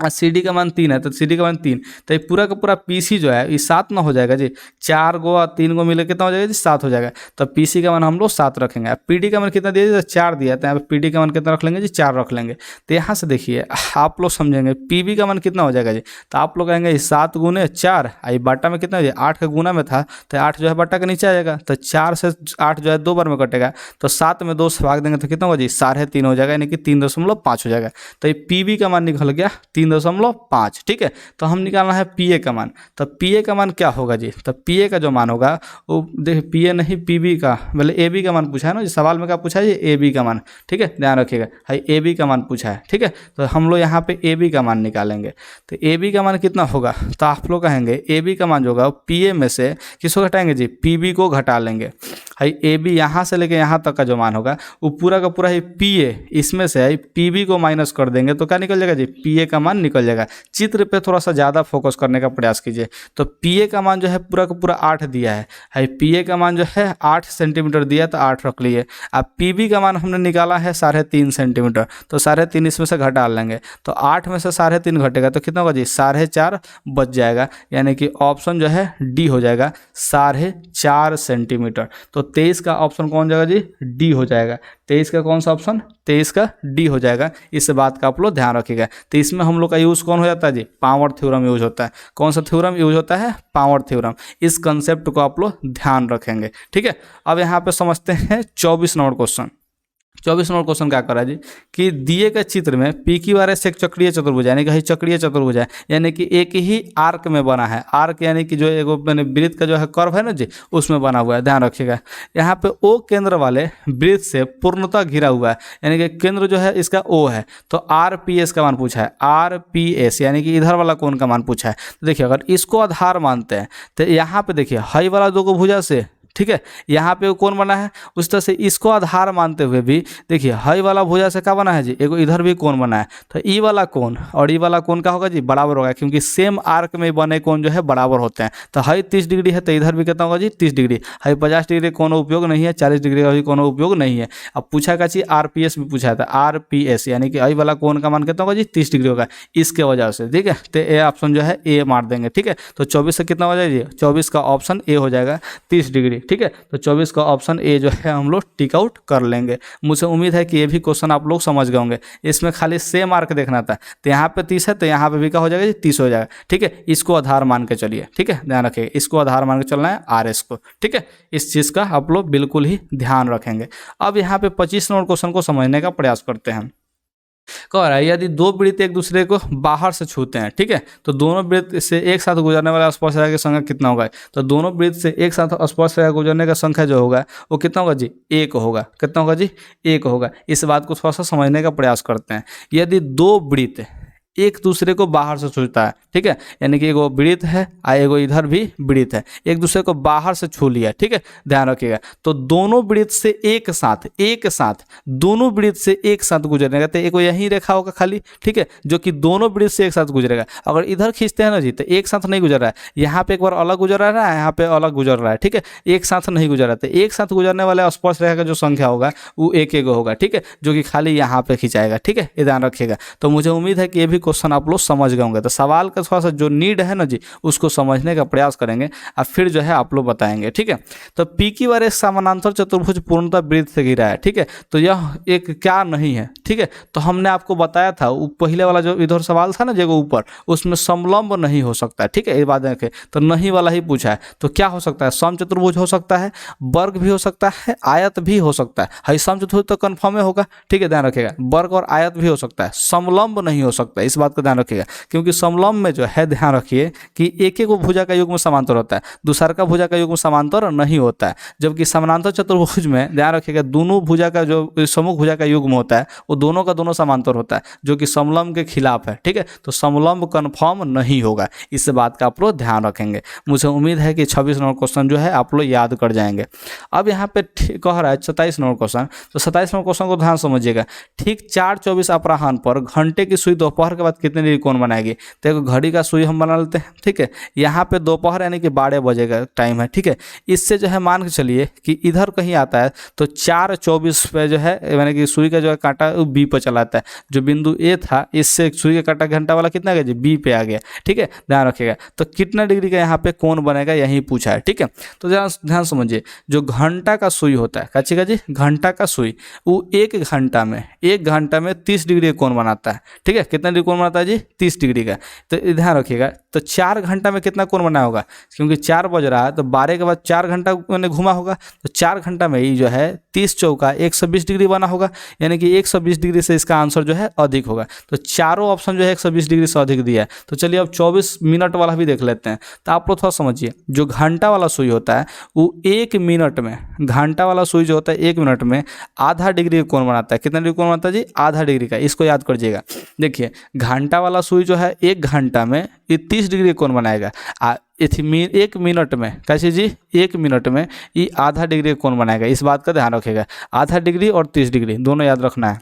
और सी डी का मान 3 है, तो सी डी का मान 3, तो ये पूरा का पूरा पी सी जो है ये 7 ना हो जाएगा जी, 4 गो और 3 गो मिले कितना हो जाएगा जी, 7 हो जाएगा। तो पी सी का मान हम लोग 7 रखेंगे। पी डी का मान कितना दिया, 4 दिया, तो यहाँ पे पी डी का मान कितना रख लेंगे जी, 4 रख लेंगे। तो यहाँ से देखिए आप लोग समझेंगे पी बी का मान कितना हो जाएगा जी, तो आप लोग कहेंगे 7 गुने 4, आई बाटा में कितना है 8 का गुना में था, तो 8 जो है बाटा के नीचे आ जाएगा, तो 4 से 8 जो है 2 बार में कटेगा, तो 7 में 2 से भाग देंगे तो कितना होगा जी, 3.5 हो जाएगा, यानी कि 3.5 हो जाएगा। तो ये पी बी का मान निकल गया 3.5। ठीक है, तो हम निकालना है पी ए का मान। तो पी ए का मान क्या होगा जी, तो पी ए का जो मान होगा वो देखिए पी ए नहीं पी बी का, मतलब ए बी का मान पूछा है ना, सवाल में क्या पूछा है, ये ए बी का मान। ठीक है, ध्यान रखिएगा, हाई ए बी का मान पूछा है। ठीक है, तो हम लोग यहाँ पे ए बी का मान निकालेंगे। तो ए बी का मान कितना होगा, तो आप लोग कहेंगे ए बी का मान जो होगा पी ए में से किसको घटाएंगे जी, पी बी को घटा लेंगे। हाई ए बी यहाँ से लेके यहाँ तक का जो मान होगा वो पूरा का पूरा ही पी ए, इसमें से आई पी बी को माइनस कर देंगे तो क्या निकल जाएगा जी, पी ए का मान निकल जाएगा। चित्र पे थोड़ा सा ज़्यादा फोकस करने का प्रयास कीजिए। तो पी ए का मान जो है पूरा का पूरा 8 दिया है। हाई पी ए का मान जो है 8 सेंटीमीटर दिया, तो 8 रख लिए। अब पी बी का मान हमने निकाला है 3.5 सेंटीमीटर, तो 3.5 इसमें से घटा लेंगे। तो 8 में से 3.5 घटेगा तो कितना होगा जी, 4.5 बच जाएगा, यानी कि ऑप्शन जो है डी हो जाएगा 4.5 सेंटीमीटर। तो 23 का ऑप्शन कौन जाएगा जी, डी हो जाएगा। 23 का कौन सा ऑप्शन, 23 का डी हो जाएगा। इस बात का आप लोग ध्यान रखिएगा। तो इसमें हम लोग का यूज़ कौन हो जाता है जी, पावर थ्योरम यूज होता है। कौन सा थ्योरम यूज होता है, पावर थ्योरम। इस कंसेप्ट को आप लोग ध्यान रखेंगे। ठीक है, अब यहाँ पे समझते हैं 24 नंबर क्वेश्चन। 24 नंबर क्वेश्चन क्या करा जी, कि दिए गए चित्र में पी क्यू आर एस एक चक्रीय चतुर्भुज यानी कि चक्रीय चतुर्भुज है, यानी कि एक ही आर्क में बना है। आर्क यानी कि जो एगो मैंने वृत्त का जो है कर्व है ना जी, उसमें बना हुआ है। ध्यान रखिएगा, यहाँ पे ओ केंद्र वाले वृत्त से पूर्णतः घिरा हुआ है, यानी कि केंद्र जो है इसका ओ है। तो आर पी एस का मान पूछा है, आर पी एस यानी कि इधर वाला कोण का मान पूछा है। तो देखिए अगर इसको आधार मानते हैं तो यहाँ पे देखिए हाई वाला दो को भुजा से, ठीक है, यहाँ पे कौन बना है, उस तरह से इसको आधार मानते हुए भी देखिए हाई वाला भुजा से क्या बना है जी, एगो इधर भी कौन बना है। तो ई वाला कौन और ई वाला कौन का होगा जी, बराबर होगा, क्योंकि सेम आर्क में बने कौन जो है बराबर होते हैं। तो हाई 30 डिग्री है तो इधर भी कितना होगा जी, 30 डिग्री। हाई 50 डिग्री कोनो उपयोग नहीं है, 40 डिग्री का भी कोनो उपयोग नहीं है। अब पूछा क्या चीज, आर पी एस भी पूछा था, आर पी एस यानी कि आई वाला कौन का मान कितना होगा जी, 30 डिग्री होगा, इसके वजह से। ठीक है, तो ए ऑप्शन जो है ए मार देंगे। ठीक है, तो 24 से कितना हो जाएगा जी, 24 का ऑप्शन ए हो जाएगा 30 डिग्री। ठीक है, तो 24 का ऑप्शन ए जो है हम लोग टिक आउट कर लेंगे। मुझे उम्मीद है कि ये भी क्वेश्चन आप लोग समझ गए होंगे। इसमें खाली सेम मार्क देखना था, तो यहाँ पे 30 है तो यहाँ पे भी क्या हो जाएगा जी, 30 हो जाएगा। ठीक है, इसको आधार मान के चलिए। ठीक है, ध्यान रखिए, इसको आधार मान के चलना है आर एस को। ठीक है, इस चीज़ का आप लोग बिल्कुल ही ध्यान रखेंगे। अब यहाँ पे 25 नंबर क्वेश्चन को समझने का प्रयास करते हैं। कह रहा है यदि दो वृत्त एक दूसरे को बाहर से छूते हैं, ठीक है, तो दोनों वृत्त से एक साथ गुजरने वाला स्पर्श रेखा की संख्या कितना होगा। तो दोनों वृत्त से एक साथ स्पर्श रेखा गुजरने का संख्या जो होगा वो कितना होगा जी, 1 होगा। कितना होगा जी, 1 होगा। इस बात को थोड़ा सा समझने का प्रयास करते हैं। यदि दो वृत्त एक दूसरे को बाहर से छूता है, ठीक है, यानी कि एगो वृत्त है और एगो इधर भी वृत्त है, एक दूसरे को बाहर से छू लिया। ठीक है, ध्यान रखिएगा, तो दोनों वृत्त से एक साथ दोनों वृत्त से एक साथ गुजरने का, एक यही रेखा होगा खाली, ठीक है, जो कि दोनों वृत्त से एक साथ गुजरेगा। अगर इधर खींचते हैं ना जी तो एक साथ नहीं गुजर रहा है, यहाँ पे एक बार अलग गुजर रहा है, यहाँ पे अलग गुजर रहा है। ठीक है, एक साथ नहीं गुजर रहा है, तो एक साथ गुजरने वाले स्पर्श रेखा का जो संख्या होगा वो एक होगा। ठीक है, जो कि खाली यहाँ पे खिंचाएगा। ठीक है, ये ध्यान रखिएगा। तो मुझे उम्मीद है कि ये भी क्वेश्चन आप लोग समझ गए होंगे। तो सवाल का थोड़ा सा जो नीड है ना जी, उसको समझने का प्रयास करेंगे और फिर जो है आप लोग बताएंगे। ठीक है, तो पी क्यू आर एस समानांतर चतुर्भुज पूर्णतः वृत्त से घिरा है। ठीक है, तो यह एक क्या नहीं है। ठीक है, तो हमने आपको बताया था वो पहले वाला जो इधर सवाल था ना जो ऊपर, उसमें समलंब नहीं हो सकता है। ठीक है, ये बात देखें, तो नहीं वाला ही पूछा है। तो क्या हो सकता है, समचतुर्भुज हो सकता है, वर्ग भी हो सकता है, आयत भी हो सकता है। समचतुर्भुज तो कन्फर्म होगा। ठीक है, ध्यान रखिएगा, वर्ग और आयत भी हो सकता है, समलंब नहीं हो सकता। इस बात का ध्यान रखिएगा, क्योंकि समलंब में जो है ध्यान रखिए कि एक एक भुजा का युग्म समांतर होता है, दूसरा का भुजा का युग्म समांतर नहीं होता है। जबकि समानांतर चतुर्भुज में ध्यान रखिएगा दोनों भुजा का जो सम्मुख भुजा का युग्म होता है वो दोनों का दोनों समांतर होता है, जो कि समलंब के खिलाफ है। ठीक है, तो समलंब कन्फर्म नहीं होगा। इस बात का आप लोग ध्यान रखेंगे। मुझे उम्मीद है कि 26 नंबर क्वेश्चन जो है आप लोग याद कर जाएंगे। अब यहाँ पे कह रहा है 27 नंबर क्वेश्चन, तो 27 नंबर क्वेश्चन को ध्यान समझिएगा। ठीक 4:24 अपराह्न पर घंटे की सुई दोपहर के बाद कितने डिग्री कोण बनाएगी। तो एक घड़ी का सुई हम बना लेते हैं। ठीक है, यहाँ पे दोपहर यानी कि 12 बजे का टाइम है। ठीक है, इससे जो है मान के चलिए कि इधर कहीं आता है तो 4:24 पे जो है यानी कि सुई का जो है कांटा वो बी पर चलाता है। जो बिंदु ए था इससे सुई का कांटा घंटा वाला कितना गया जी, बी पे आ गया। ठीक है, ध्यान रखिएगा। तो कितना डिग्री का यहाँ पे कोण बनेगा यही पूछा है। ठीक है, तो ध्यान समझिए, जो घंटा का सुई होता है कचिका जी, घंटा का सुई वो एक घंटा में 30 डिग्री कोण बनाता है। ठीक है, कितना डिग्री कोण बनाता है जी 30 डिग्री का। तो ध्यान रखिएगा, तो 4 घंटा में कितना कोण बना होगा, क्योंकि 4 बज रहा है तो 12 के बाद 4 घंटा मैंने घुमा होगा, तो 4 घंटा में ही जो है 30 चौका 120 डिग्री बना होगा, यानी कि 120 डिग्री से इसका आंसर जो है अधिक होगा। तो चारों ऑप्शन जो है 120 डिग्री से अधिक दिया है। तो चलिए अब 24 मिनट वाला भी देख लेते हैं। तो आप लोग थोड़ा समझिए, जो घंटा वाला सुई होता है वो 1 मिनट में, घंटा वाला सुई जो होता है 1 मिनट में आधा डिग्री का कोण बनाता है। कितना डिग्री कोण बनाता है जी, आधा डिग्री का। इसको याद करिएगा। देखिए घंटा वाला सुई जो है 1 घंटा में ये 30 डिग्री कोण बनाएगा। 1 मिनट में, कैसे जी, 1 मिनट में ये आधा डिग्री कोण बनाएगा। इस बात का ध्यान रखिएगा, आधा डिग्री और 30 डिग्री दोनों याद रखना है।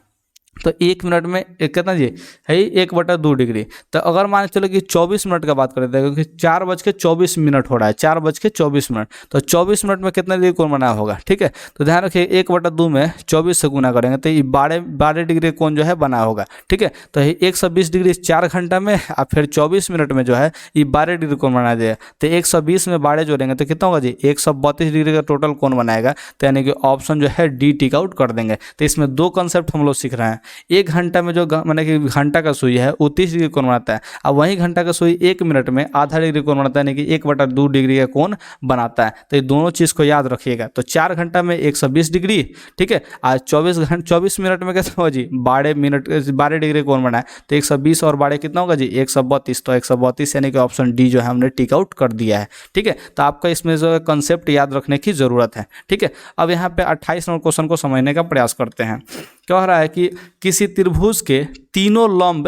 तो 1 मिनट में एक कितना जी है 1/2 डिग्री। तो अगर मान चलो कि 24 मिनट का बात करते हैं, क्योंकि 4:24 मिनट हो रहा है, 4:24 मिनट, तो 24 मिनट में कितना डिग्री कोण बना होगा, ठीक है। तो ध्यान रखिए 1/2 में 24 से गुना करेंगे तो ये 12 डिग्री कोण जो है बना होगा, ठीक है। तो 120 डिग्री 4 घंटा में और फिर 24 मिनट में जो है ये 12 डिग्री कोण बना देगा। तो 120 में 12 जोड़ेंगे तो कितना होगा जी, 132 डिग्री का टोटल कोण बनाएगा। तो यानी कि ऑप्शन जो है डी टिक आउट कर देंगे। तो इसमें 2 कॉन्सेप्ट हम लोग सीख रहे हैं। 1 घंटा में जो माने कि घंटा का सुई है वो 30 डिग्री कोण बनाता है, और वहीं घंटा का सुई 1 मिनट में आधा डिग्री कोण बनाता है, यानी कि 1/2 डिग्री का कोण बनाता है। तो ये दोनों चीज़ को याद रखिएगा। तो 4 घंटा में 120 डिग्री, ठीक है, आज 24 मिनट में कितना होगा जी, 12 डिग्री कोण बना है। तो 120 और 12 कितना होगा जी, 132। तो 132 यानी कि ऑप्शन डी जो है हमने टिक आउट कर दिया है, ठीक है। तो आपका इसमें जो कंसेप्ट याद रखने की जरूरत है, ठीक है। अब यहाँ पे 28 नंबर क्वेश्चन को समझने का प्रयास करते हैं। कह रहा है कि किसी त्रिभुज के तीनों लंब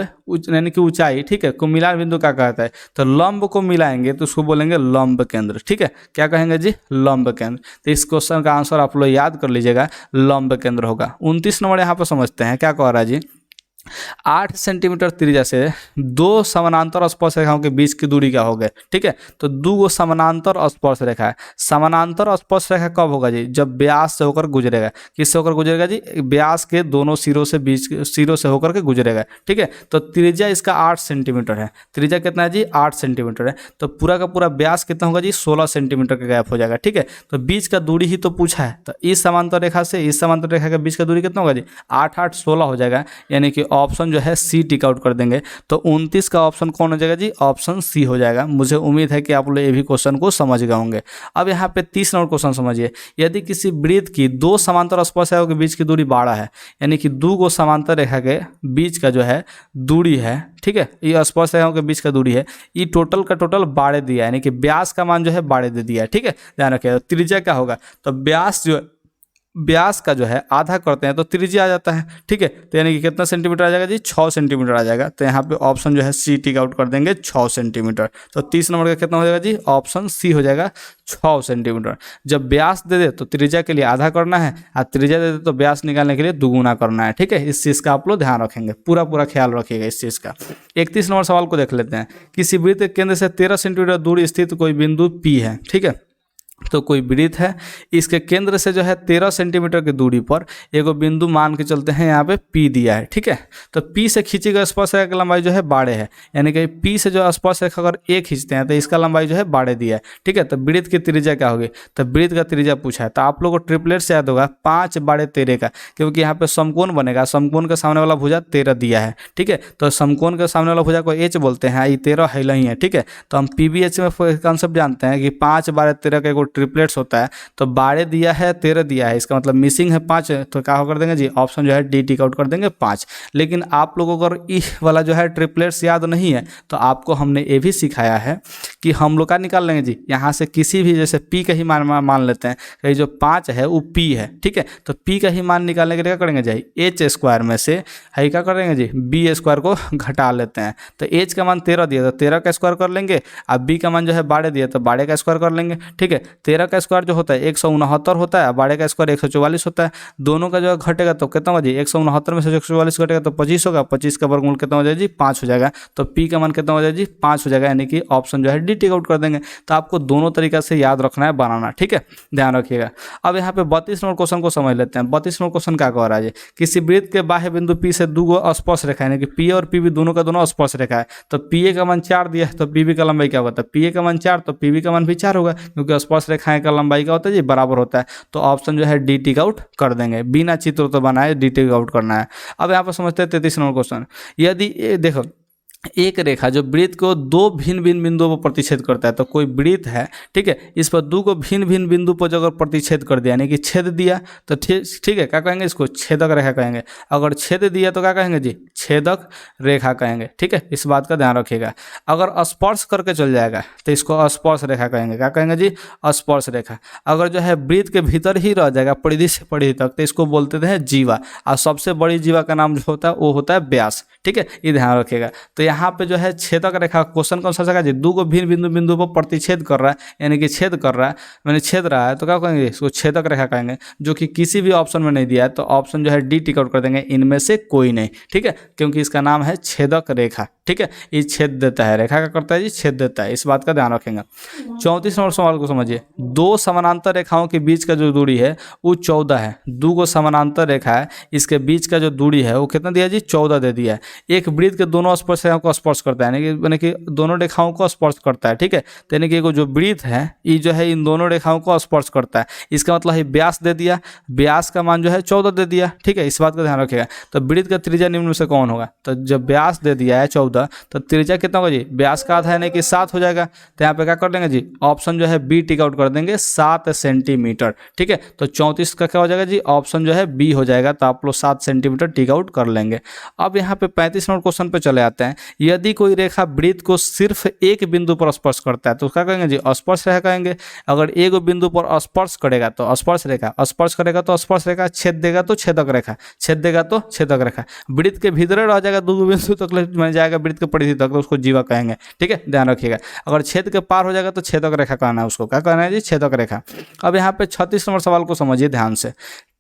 यानी कि ऊंचाई, ठीक है, को मिलान बिंदु क्या कहता है। तो लंब को मिलाएंगे तो उसको बोलेंगे लंब केंद्र, ठीक है। क्या कहेंगे जी, लंब केंद्र। तो इस क्वेश्चन का आंसर आप लोग याद कर लीजिएगा, लंब केंद्र होगा। 29 नंबर यहाँ पर समझते हैं क्या कह रहा है जी। 8 सेंटीमीटर त्रिज्या से 2 समानांतर स्पर्श रेखाओं के बीच की दूरी क्या हो गए, ठीक है। तो 2 समानांतर स्पर्श रेखा है। समानांतर स्पर्श रेखा कब होगा जी, जब व्यास से होकर गुजरेगा। किससे होकर गुजरेगा जी, व्यास के दोनों सिरों से होकर के गुजरेगा, ठीक है। तो त्रिज्या इसका 8 सेंटीमीटर है। त्रिज्या कितना है जी, 8 सेंटीमीटर है। तो पूरा का पूरा व्यास कितना होगा जी, 16 सेंटीमीटर का गैप हो जाएगा, ठीक है। तो बीच का दूरी ही तो पूछा है। तो इस समांतर रेखा से इस समांतर रेखा के बीच का दूरी कितना होगा जी, 8 8 16 हो जाएगा, यानी कि ऑप्शन जो है सी टिक आउट कर देंगे। तो 29 का ऑप्शन कौन हो जाएगा जी, ऑप्शन सी हो जाएगा। मुझे उम्मीद है कि आप लोग ये भी क्वेश्चन को समझ गए होंगे। अब यहाँ पे 30 नंबर क्वेश्चन समझिए। यदि किसी वृत्त की 2 समांतर स्पर्श रेखाओं के बीच की दूरी 12 है, यानी कि 2 समांतर रेखा के बीच का जो है दूरी है, ठीक है, ये स्पर्श रेखाओं के बीच का दूरी है, ये टोटल का टोटल 12 दिया है, यानी कि व्यास का मान जो है 12 दे दिया है, ठीक है। ध्यान रखिएगा। त्रिज्या क्या होगा, तो व्यास का जो है आधा करते हैं तो त्रिज्या आ जाता है, ठीक है। तो यानी कि कितना सेंटीमीटर आ जाएगा जी, 6 सेंटीमीटर आ जाएगा। तो यहाँ पे ऑप्शन जो है सी टिक आउट कर देंगे, 6 सेंटीमीटर। तो 30 नंबर का कितना हो जाएगा जी, ऑप्शन सी हो जाएगा 6 सेंटीमीटर। जब व्यास दे दे तो त्रिज्या के लिए आधा करना है, और त्रिज्या दे दे तो व्यास निकालने के लिए दुगुना करना है, ठीक है। इस चीज़ का आप लोग ध्यान रखेंगे, पूरा ख्याल रखिएगा इस चीज़ का। 31 नंबर सवाल को देख लेते हैं। किसी वृत्त के केंद्र से 13 सेंटीमीटर दूर स्थित कोई बिंदु पी है, ठीक है। तो कोई वृत्त है, इसके केंद्र से जो है 13 सेंटीमीटर की दूरी पर एगो बिंदु मान के चलते हैं, यहाँ पे पी दिया है, ठीक है। तो पी से खींची गई स्पर्श रेखा की लंबाई जो है 12 है, यानी कि पी से जो स्पर्श रेखा अगर ए खींचते हैं तो इसका लंबाई जो है 12 दिया है, ठीक है। तो वृत्त की त्रिज्या क्या होगी, तो वृत्त का त्रिज्या पूछा है। तो आप लोगों को ट्रिपलेट से याद होगा 5 12 13 का, क्योंकि यहाँ पे समकोण बनेगा, समकोण के सामने वाला भुजा 13 दिया है, ठीक है। तो समकोण के सामने वाला भुजा को एच बोलते हैं, ये 13 है ही है, ठीक है। तो हम पीबीएच में कॉन्सेप्ट जानते हैं कि 5 12 13 का एक ट्रिपलेट्स होता है। तो 12 दिया है, 13 दिया है, इसका मतलब मिसिंग है 5, तो क्या कर देंगे जी, ऑप्शन जो है डी टिक आउट कर देंगे 5। लेकिन आप लोगों को अगर ई वाला जो है ट्रिपलेट्स याद नहीं है तो आपको हमने ये भी सिखाया है कि हम लोग का निकाल लेंगे जी, यहाँ से किसी भी, जैसे पी का ही मान लेते हैं कि जो 5 है वो पी है, ठीक है। तो पी का ही मान निकालने के लिए क्या करेंगे जी, एच स्क्वायर में से है क्या करेंगे जी, बी स्क्वायर को घटा लेते हैं। तो एच का मान 13 दिया तो 13 का स्क्वायर कर लेंगे, अब बी का मान जो है 12 दिया तो 12 का स्क्वायर कर लेंगे, ठीक है। 13 का स्क्वायर जो होता है 169 होता है, 12 का स्क्वायर 144 होता है। दोनों का जो घटेगा तो कितना हो जी, 169 में से 144 घटेगा तो 25 होगा, 25 का वर्गमूल कितना हो जाएगा जी, 5 हो जाएगा। तो पी का मान कितना हो जाएगा जी, 5 हो जाएगा, यानी कि ऑप्शन जो है डी टिक आउट कर देंगे। तो आपको दोनों तरीका से याद रखना है, बनाना, ठीक है, ध्यान रखिएगा। अब यहाँ पे 32 नंबर क्वेश्चन को समझ लेते हैं। 32 नंबर क्वेश्चन क्या कह रहा है, किसी वृत्त के बाह्य बिंदु पी से 2 स्पर्श रेखा, यानी कि पी और पी भी दोनों का दोनों स्पर्श रेखा है। तो पी ए का मान 4 दिया है, तो पी बी का लंबाई क्या होता है, पी ए का मान 4 तो पी बी का मान भी 4 होगा, क्योंकि स्पर्श रेखाएं का लंबाई क्या होता है जी, बराबर होता है। तो ऑप्शन जो है डी टिक आउट कर देंगे, बिना चित्र तो बनाए डी टिक आउट करना है। अब यहाँ पर समझते हैं 33 नंबर क्वेश्चन। यदि देखो एक रेखा जो वृत्त को दो भिन्न भिन्न बिंदुओं पर प्रतिच्छेद करता है। तो कोई वृत्त है, ठीक है, इस पर दो को भिन्न भिन्न बिंदु पर अगर प्रतिच्छेद कर दिया यानी कि छेद दिया तो ठीक है, क्या कहेंगे, इसको छेदक रेखा कहेंगे। अगर छेद दिया तो क्या कहेंगे जी, छेदक रेखा कहेंगे, ठीक है, इस बात का ध्यान रखिएगा। अगर स्पर्श करके चल जाएगा तो इसको स्पर्श रेखा कहेंगे, क्या कहेंगे जी, स्पर्श रेखा। अगर जो है वृत्त के भीतर ही रह जाएगा परिधि से परिधि तक तो इसको बोलते हैं जीवा, और सबसे बड़ी जीवा का नाम जो होता है वो होता है व्यास, ठीक है, ये ध्यान रखिएगा। तो यहाँ पे जो है छेदक रेखा क्वेश्चन कौन सा जी, दो को भिन्न बिंदु पर प्रतिच्छेद कर रहा है यानी कि छेद कर रहा है, मैंने छेद रहा है तो क्या कहेंगे, इसको छेदक रेखा कहेंगे, जो कि किसी भी ऑप्शन में नहीं दिया है। तो ऑप्शन जो है डी टिक आउट कर देंगे, इनमें से कोई नहीं, ठीक है, क्योंकि इसका नाम है छेदक रेखा, ठीक है, ये छेद देता है, रेखा का करता है जी, छेद देता है, इस बात का ध्यान रखेंगे। 34 नंबर सवाल को समझिए। दो समानांतर रेखाओं के बीच का जो दूरी है वो 14 है। दो को समानांतर रेखा है, इसके बीच का जो दूरी है वो कितना दिया जी, 14 दे दिया है। एक वृत्त के दोनों स्पर्श रेखाओं को स्पर्श करता है यानी कि दोनों रेखाओं को स्पर्श करता है, ठीक है, तो यानी कि जो वृत्त है ये जो है इन दोनों रेखाओं को स्पर्श करता है, इसका मतलब है व्यास दे दिया, व्यास का मान जो है 14 दे दिया, ठीक है, इस बात का ध्यान रखिएगा। तो वृत्त का त्रिज्या निम्न में से कौन होगा, तो जब व्यास दे दिया है 14 तो त्रिज्या कितना होगा जी, व्यास का आधा यानी कि 7 हो जाएगा। तो यहाँ पे क्या कर देंगे जी, ऑप्शन जो है बी टिक आउट कर देंगे, 7 सेंटीमीटर, ठीक है। तो 34 का क्या हो जाएगा जी, ऑप्शन जो है बी हो जाएगा। तो आप लोग 7 सेंटीमीटर टिक आउट कर लेंगे। अब यहाँ पे 35 नंबर क्वेश्चन पे चले आते हैं। यदि कोई रेखा वृत्त को सिर्फ एक बिंदु पर स्पर्श करता है तो क्या कहेंगे जी, स्पर्श रेखा कहेंगे। अगर एक बिंदु पर स्पर्श करेगा तो स्पर्श रेखा, स्पर्श करेगा तो स्पर्श रेखा, छेद देगा तो छेदक रेखा, छेद देगा तो छेदक रेखा। वृत्त के भीतर रह जाएगा, दो बिंदु तक बन जाएगा वृत्त के परिधि तक, तो उसको जीवा कहेंगे, ठीक है, ध्यान रखिएगा। अगर छेद के पार हो जाएगा तो छेदक रेखा कहना है, उसको क्या कहना है जी, छेदक रेखा। अब यहाँ पे 36 नंबर सवाल को समझिए ध्यान से।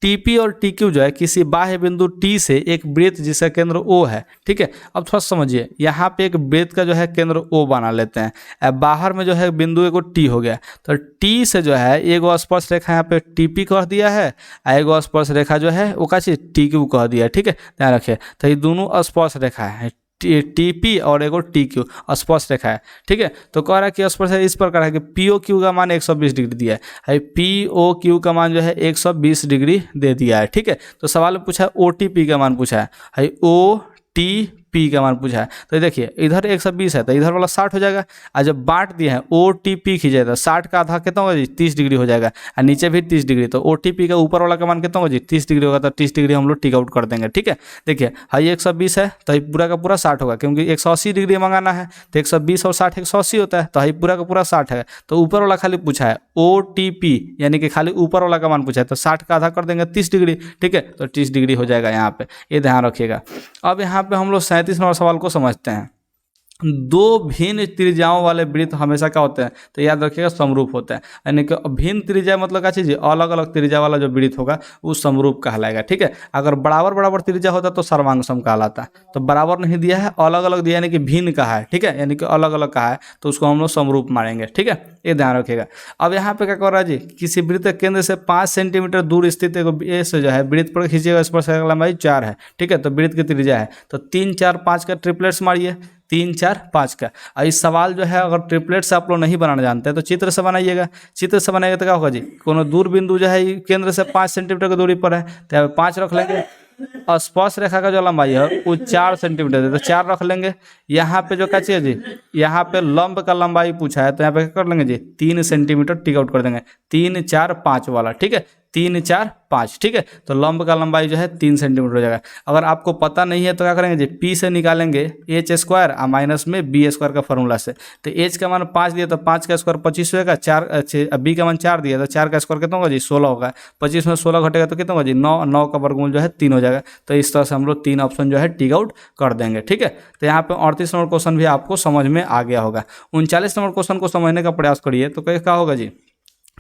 टीपी और टीक्यू जो है किसी बाह्य बिंदु टी से एक वृत्त जिसका केंद्र ओ है, ठीक है। अब थोड़ा समझिए, यहाँ पे एक वृत्त का जो है केंद्र ओ बना लेते हैं, अब बाहर में जो है बिंदु एगो टी हो गया, तो टी से जो है एगो स्पर्श रेखा यहाँ पे टीपी कह दिया है, एगो स्पर्श रेखा जो है वो क्या चीज, टीक्यू कह दिया है, ठीक है, ध्यान रखिए। तो ये दोनों स्पर्श रेखा है, टीपी और एगो टीक्यू स्पर्श रेखा है, ठीक है। तो कह रहा है कि स्पर्श इस प्रकार है कि पीओ क्यू का मान 120 डिग्री दिया है, पीओ क्यू का मान जो है 120 डिग्री दे दिया है, ठीक है। तो सवाल में पूछा है ओटीपी का मान पूछा है, ओ टी पी का मान पूछा है। तो देखिए इधर 120 है तो इधर वाला 60 हो जाएगा, और जब बांट दिए हैं ओ टी पी खींचे तो 60 का आधा कितना होगा जी, 30 डिग्री हो जाएगा, और नीचे भी 30 डिग्री। तो ओ टी पी का ऊपर वाला का मान कितना होगा जी, 30 डिग्री होगा। तो 30 डिग्री हम लोग टिक आउट कर देंगे, ठीक है। देखिए हाई 120 है तो पूरा का पूरा 60 होगा, क्योंकि 180 डिग्री मंगाना है तो 120 और 60 180 होता है, तो हाई पूरा का पूरा 60 है। तो ऊपर वाला खाली पूछा है ओ टी पी यानी कि खाली ऊपर वाला का मान पूछा है, तो 60 का आधा कर देंगे 30 डिग्री, ठीक है, तो 30 डिग्री हो जाएगा यहाँ पे, ये ध्यान रखिएगा। अब यहाँ पे हम लोग 37 नंबर सवाल को समझते हैं। दो भिन्न त्रिज्याओं वाले वृत्त हमेशा क्या होते हैं, तो याद रखिएगा समरूप होता है, यानी कि भिन्न त्रिज्या मतलब क्या चीज़, अलग अलग त्रिज्या वाला जो वृत्त होगा वो समरूप कहलाएगा, ठीक है। अगर बराबर बराबर त्रिज्या होता तो सर्वांगसम कहलाता, तो बराबर नहीं दिया है, अलग अलग दिया यानी कि भिन्न कहा है, ठीक है, यानी कि अलग अलग कहा है, तो उसको हम लोग समरूप मानेंगे, ठीक है, ये ध्यान रखिएगा। अब यहाँ पे क्या कर रहा है जी, किसी वृत्त के केंद्र से 5 सेंटीमीटर दूर स्थित एक ए से जो है वृत्त पर खींचेगा, स्पर्श रेखा लंबाई 4 है, ठीक है, तो वृत्त की त्रिज्या है, तो 3 4 5 का ट्रिपलेट्स मारिए, 3 4 5 का। और इस सवाल जो है अगर ट्रिपलेट से आप लोग नहीं बनाना जानते हैं तो चित्र से बनाइएगा, चित्र से बनाइएगा तो क्या होगा जी, कोनो दूर बिंदु जो है केंद्र से 5 सेंटीमीटर की दूरी पर है तो यहाँ 5 रख लेंगे, और स्पर्श रेखा का जो लंबाई है वो 4 सेंटीमीटर है तो 4 रख लेंगे। यहाँ पे जो क्या चाहिए जी, यहाँ पे लंब का लंबाई पूछा है तो यहाँ पे क्या कर लेंगे जी, 3 सेंटीमीटर टिक आउट कर देंगे, 3 4 5 वाला, ठीक है, 3 4 5, ठीक है। तो लंब का लंबाई जो है 3 सेंटीमीटर हो जाएगा। अगर आपको पता नहीं है तो क्या करेंगे जी, पी से निकालेंगे एच स्क्वायर और माइनस में बी स्क्वायर का फॉर्मूला से। तो एच का मान 5 दिया तो 5 का स्क्वायर 25 होगा, 4 बी का मान 4 दिया तो 4 का स्क्वायर कितना होगा जी, 16 होगा, 25 में 16 घटेगा तो कितना होगा जी, 9, 9 का वर्गमूल जो है 3 हो जाएगा। तो इस तरह से हम लोग 3 ऑप्शन जो है टिक आउट कर देंगे, ठीक है। तो यहाँ पे 38 नंबर क्वेश्चन भी आपको समझ में आ गया होगा। 39 नंबर क्वेश्चन को समझने का प्रयास करिए तो क्या होगा जी,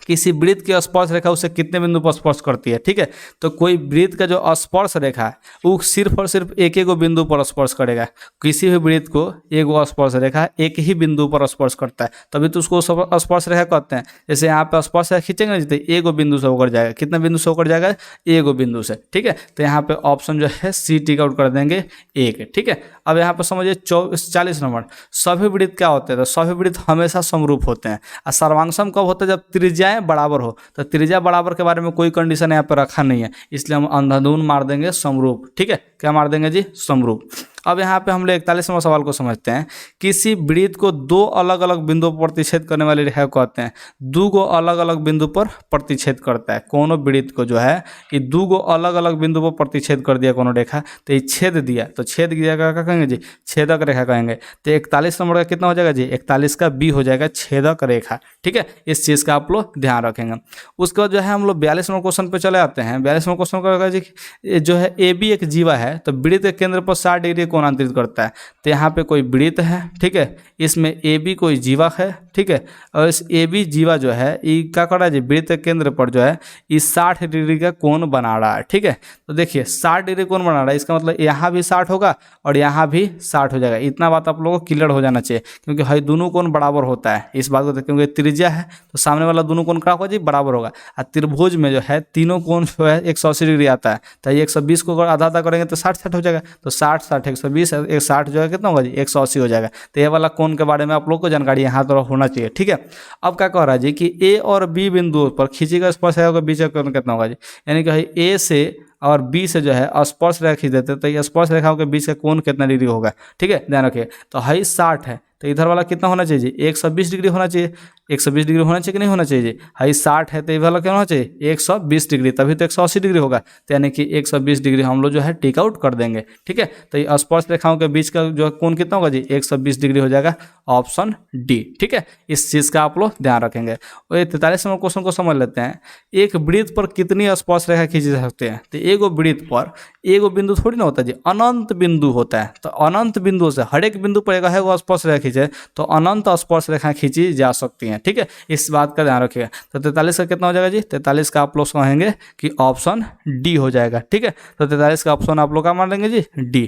किसी वृत्त की स्पर्श रेखा उसे कितने बिंदु पर स्पर्श करती है, ठीक है। तो कोई वृत्त का जो स्पर्श रेखा है वो सिर्फ और सिर्फ एक ही बिंदु पर स्पर्श करेगा, किसी भी वृत्त को एक स्पर्श रेखा एक ही बिंदु पर स्पर्श करता है, तभी तो उसको स्पर्श रेखा कहते हैं। जैसे यहाँ पे स्पर्श रेखा खींचेंगे ना, एक बिंदु से होकर जाएगा, कितना बिंदु से होकर जाएगा, एक बिंदु से, ठीक है। तो यहाँ पे ऑप्शन जो है सी टिक आउट कर देंगे 1, ठीक है। अब यहाँ पे समझिए 40 नंबर, सभी वृत्त क्या होते हैं, तो सभी वृत्त हमेशा समरूप होते हैं, और सर्वांगसम कब होता है, जब त्रिज्याएं बराबर हो। तो त्रिज्या बराबर के बारे में कोई कंडीशन यहाँ पर रखा नहीं है, इसलिए हम अंधाधुन मार देंगे समरूप, ठीक है, क्या मार देंगे जी, समरूप। अब यहाँ पे हम लोग 41 नंबर सवाल को समझते हैं। किसी वृत्त को दो अलग अलग बिंदुओं पर प्रतिच्छेद करने वाली रेखा को कहते हैं। दो गो अलग अलग बिंदु पर प्रतिच्छेद करता है कोनो वृत्त को जो है कि दो गो अलग अलग बिंदु पर प्रतिच्छेद कर दिया कोनो रेखा, तो ये छेद दिया, तो छेद दिया क्या कहेंगे जी, छेदक रेखा कहेंगे। तो 41 नंबर का कितना हो जाएगा जी, 41 का बी हो जाएगा, छेदक रेखा। ठीक है, इस चीज़ का आप लोग ध्यान रखेंगे। उसके बाद जो है हम लोग 42 नंबर क्वेश्चन पे चले आते हैं। 42 नंबर क्वेश्चन का जी जो है ए बी एक जीवा है, तो वृत्त के केंद्र पर 60 डिग्री कोण अंतरित करता है। तो यहाँ पे कोई वृत्त है, ठीक है, इसमें ए बी कोई जीवा है, ठीक है, और इस ए बी जीवा जो है ये क्या कर रहा है जी, वृत्त के केंद्र पर जो है इस 60 डिग्री का कोण बना रहा है। ठीक है, तो देखिए 60 डिग्री कोण बना रहा है, इसका मतलब यहाँ भी 60 होगा और यहाँ भी 60 हो जाएगा। इतना बात आप लोगों को क्लियर हो जाना चाहिए, क्योंकि भाई दोनों कोण बराबर होता है इस बात को, क्योंकि त्रिज्या है तो सामने वाला दोनों कोण क्या होगा जी, बराबर होगा। और त्रिभुज में जो है तीनों कोण जो है 180 डिग्री आता है, तो ये 120 को अगर आधा आधा करेंगे तो 60-60 हो जाएगा। तो 60 60 120 160 जो है कितना होगा जी, 180 हो जाएगा। तो ये वाला कोण के बारे में आप लोग को जानकारी यहाँ तरफ होना चाहिए। ठीक है, अब क्या कह रहा है जी कि ए और बी बिंदुओं पर खींची का स्पर्श रेखा के बीच का कोण कितना होगा जी, यानी कि भाई ए से और बी से जो है स्पर्श रेखा खींच देते हैं, तो ये स्पर्श रेखाओं के बीच का कोण कितना डिग्री होगा। ठीक है, ध्यान रखिए। तो हाई 60 है, तो इधर वाला कितना होना चाहिए जी, 120 डिग्री होना चाहिए। 120 डिग्री होना चाहिए कि नहीं होना चाहिए जी, हाई 60 है तो इधर वाला क्या होना चाहिए, 120 डिग्री, तभी तो 180 डिग्री होगा। तो यानी कि 120 डिग्री हम लोग जो है टिक आउट कर देंगे। ठीक है, तो ये स्पर्श रेखाओं के बीच का जो कोण कितना होगा जी, 120 डिग्री हो जाएगा, ऑप्शन डी। ठीक है, इस चीज़ का आप लोग ध्यान रखेंगे। और 43 नंबर क्वेश्चन को समझ लेते हैं। एक वृत्त पर कितनी स्पर्श रेखा खींची जा सकती है। तो एगो वृत्त पर एगो बिंदु थोड़ी ना होता है जी, अनंत बिंदु होता है। तो अनंत बिंदु से हर एक बिंदु पर है वो स्पर्श रेखा खींचे, तो अनंत स्पर्श रेखा खींची जा सकती हैं। ठीक है, इस बात का ध्यान रखिएगा। तो 43 का कितना हो जाएगा जी, 43 का आप लोग कहेंगे कि ऑप्शन डी हो जाएगा। ठीक है, तो 43 का ऑप्शन आप लोग का मान लेंगे जी, डी।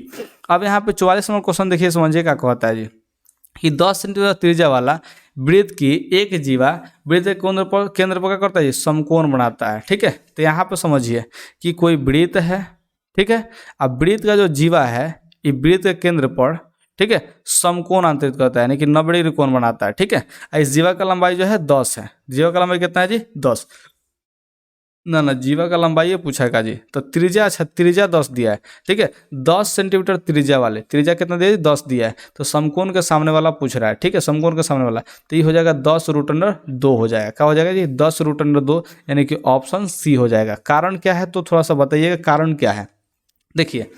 अब यहाँ पे 44 नंबर क्वेश्चन देखिए, समझिए क्या कहता है जी कि 10 सेंटीमीटर त्रिज्या वाला वृत्त की एक जीवा वृत्त के केंद्र पर क्या करता है जी, समकोण बनाता है। ठीक है, तो यहाँ पे समझिए कि कोई वृत्त है, ठीक है, अब वृत्त का जो जीवा है ये वृत्त के केंद्र पर, ठीक है, समकोण अंतरित करता है, यानी कि 90 डिग्री कोण बनाता है। ठीक है, इस जीवा का लंबाई जो है 10 है। जीवा का लंबाई कितना है जी, 10 ना जीवा का लंबाई ये पूछेगा जी। तो त्रिज्या, अच्छा त्रिज्या 10 दिया है। ठीक है, 10 सेंटीमीटर त्रिज्या वाले, त्रिज्या कितना दिया है, 10 दिया है। तो समकोण के सामने वाला पूछ रहा है। ठीक है, समकोण के सामने वाला, तो ये हो जाएगा 10√2 हो जाएगा। क्या हो जाएगा जी, 10√2, यानी कि ऑप्शन सी हो जाएगा। कारण क्या है तो थोड़ा सा बताइएगा, कारण क्या है। देखिए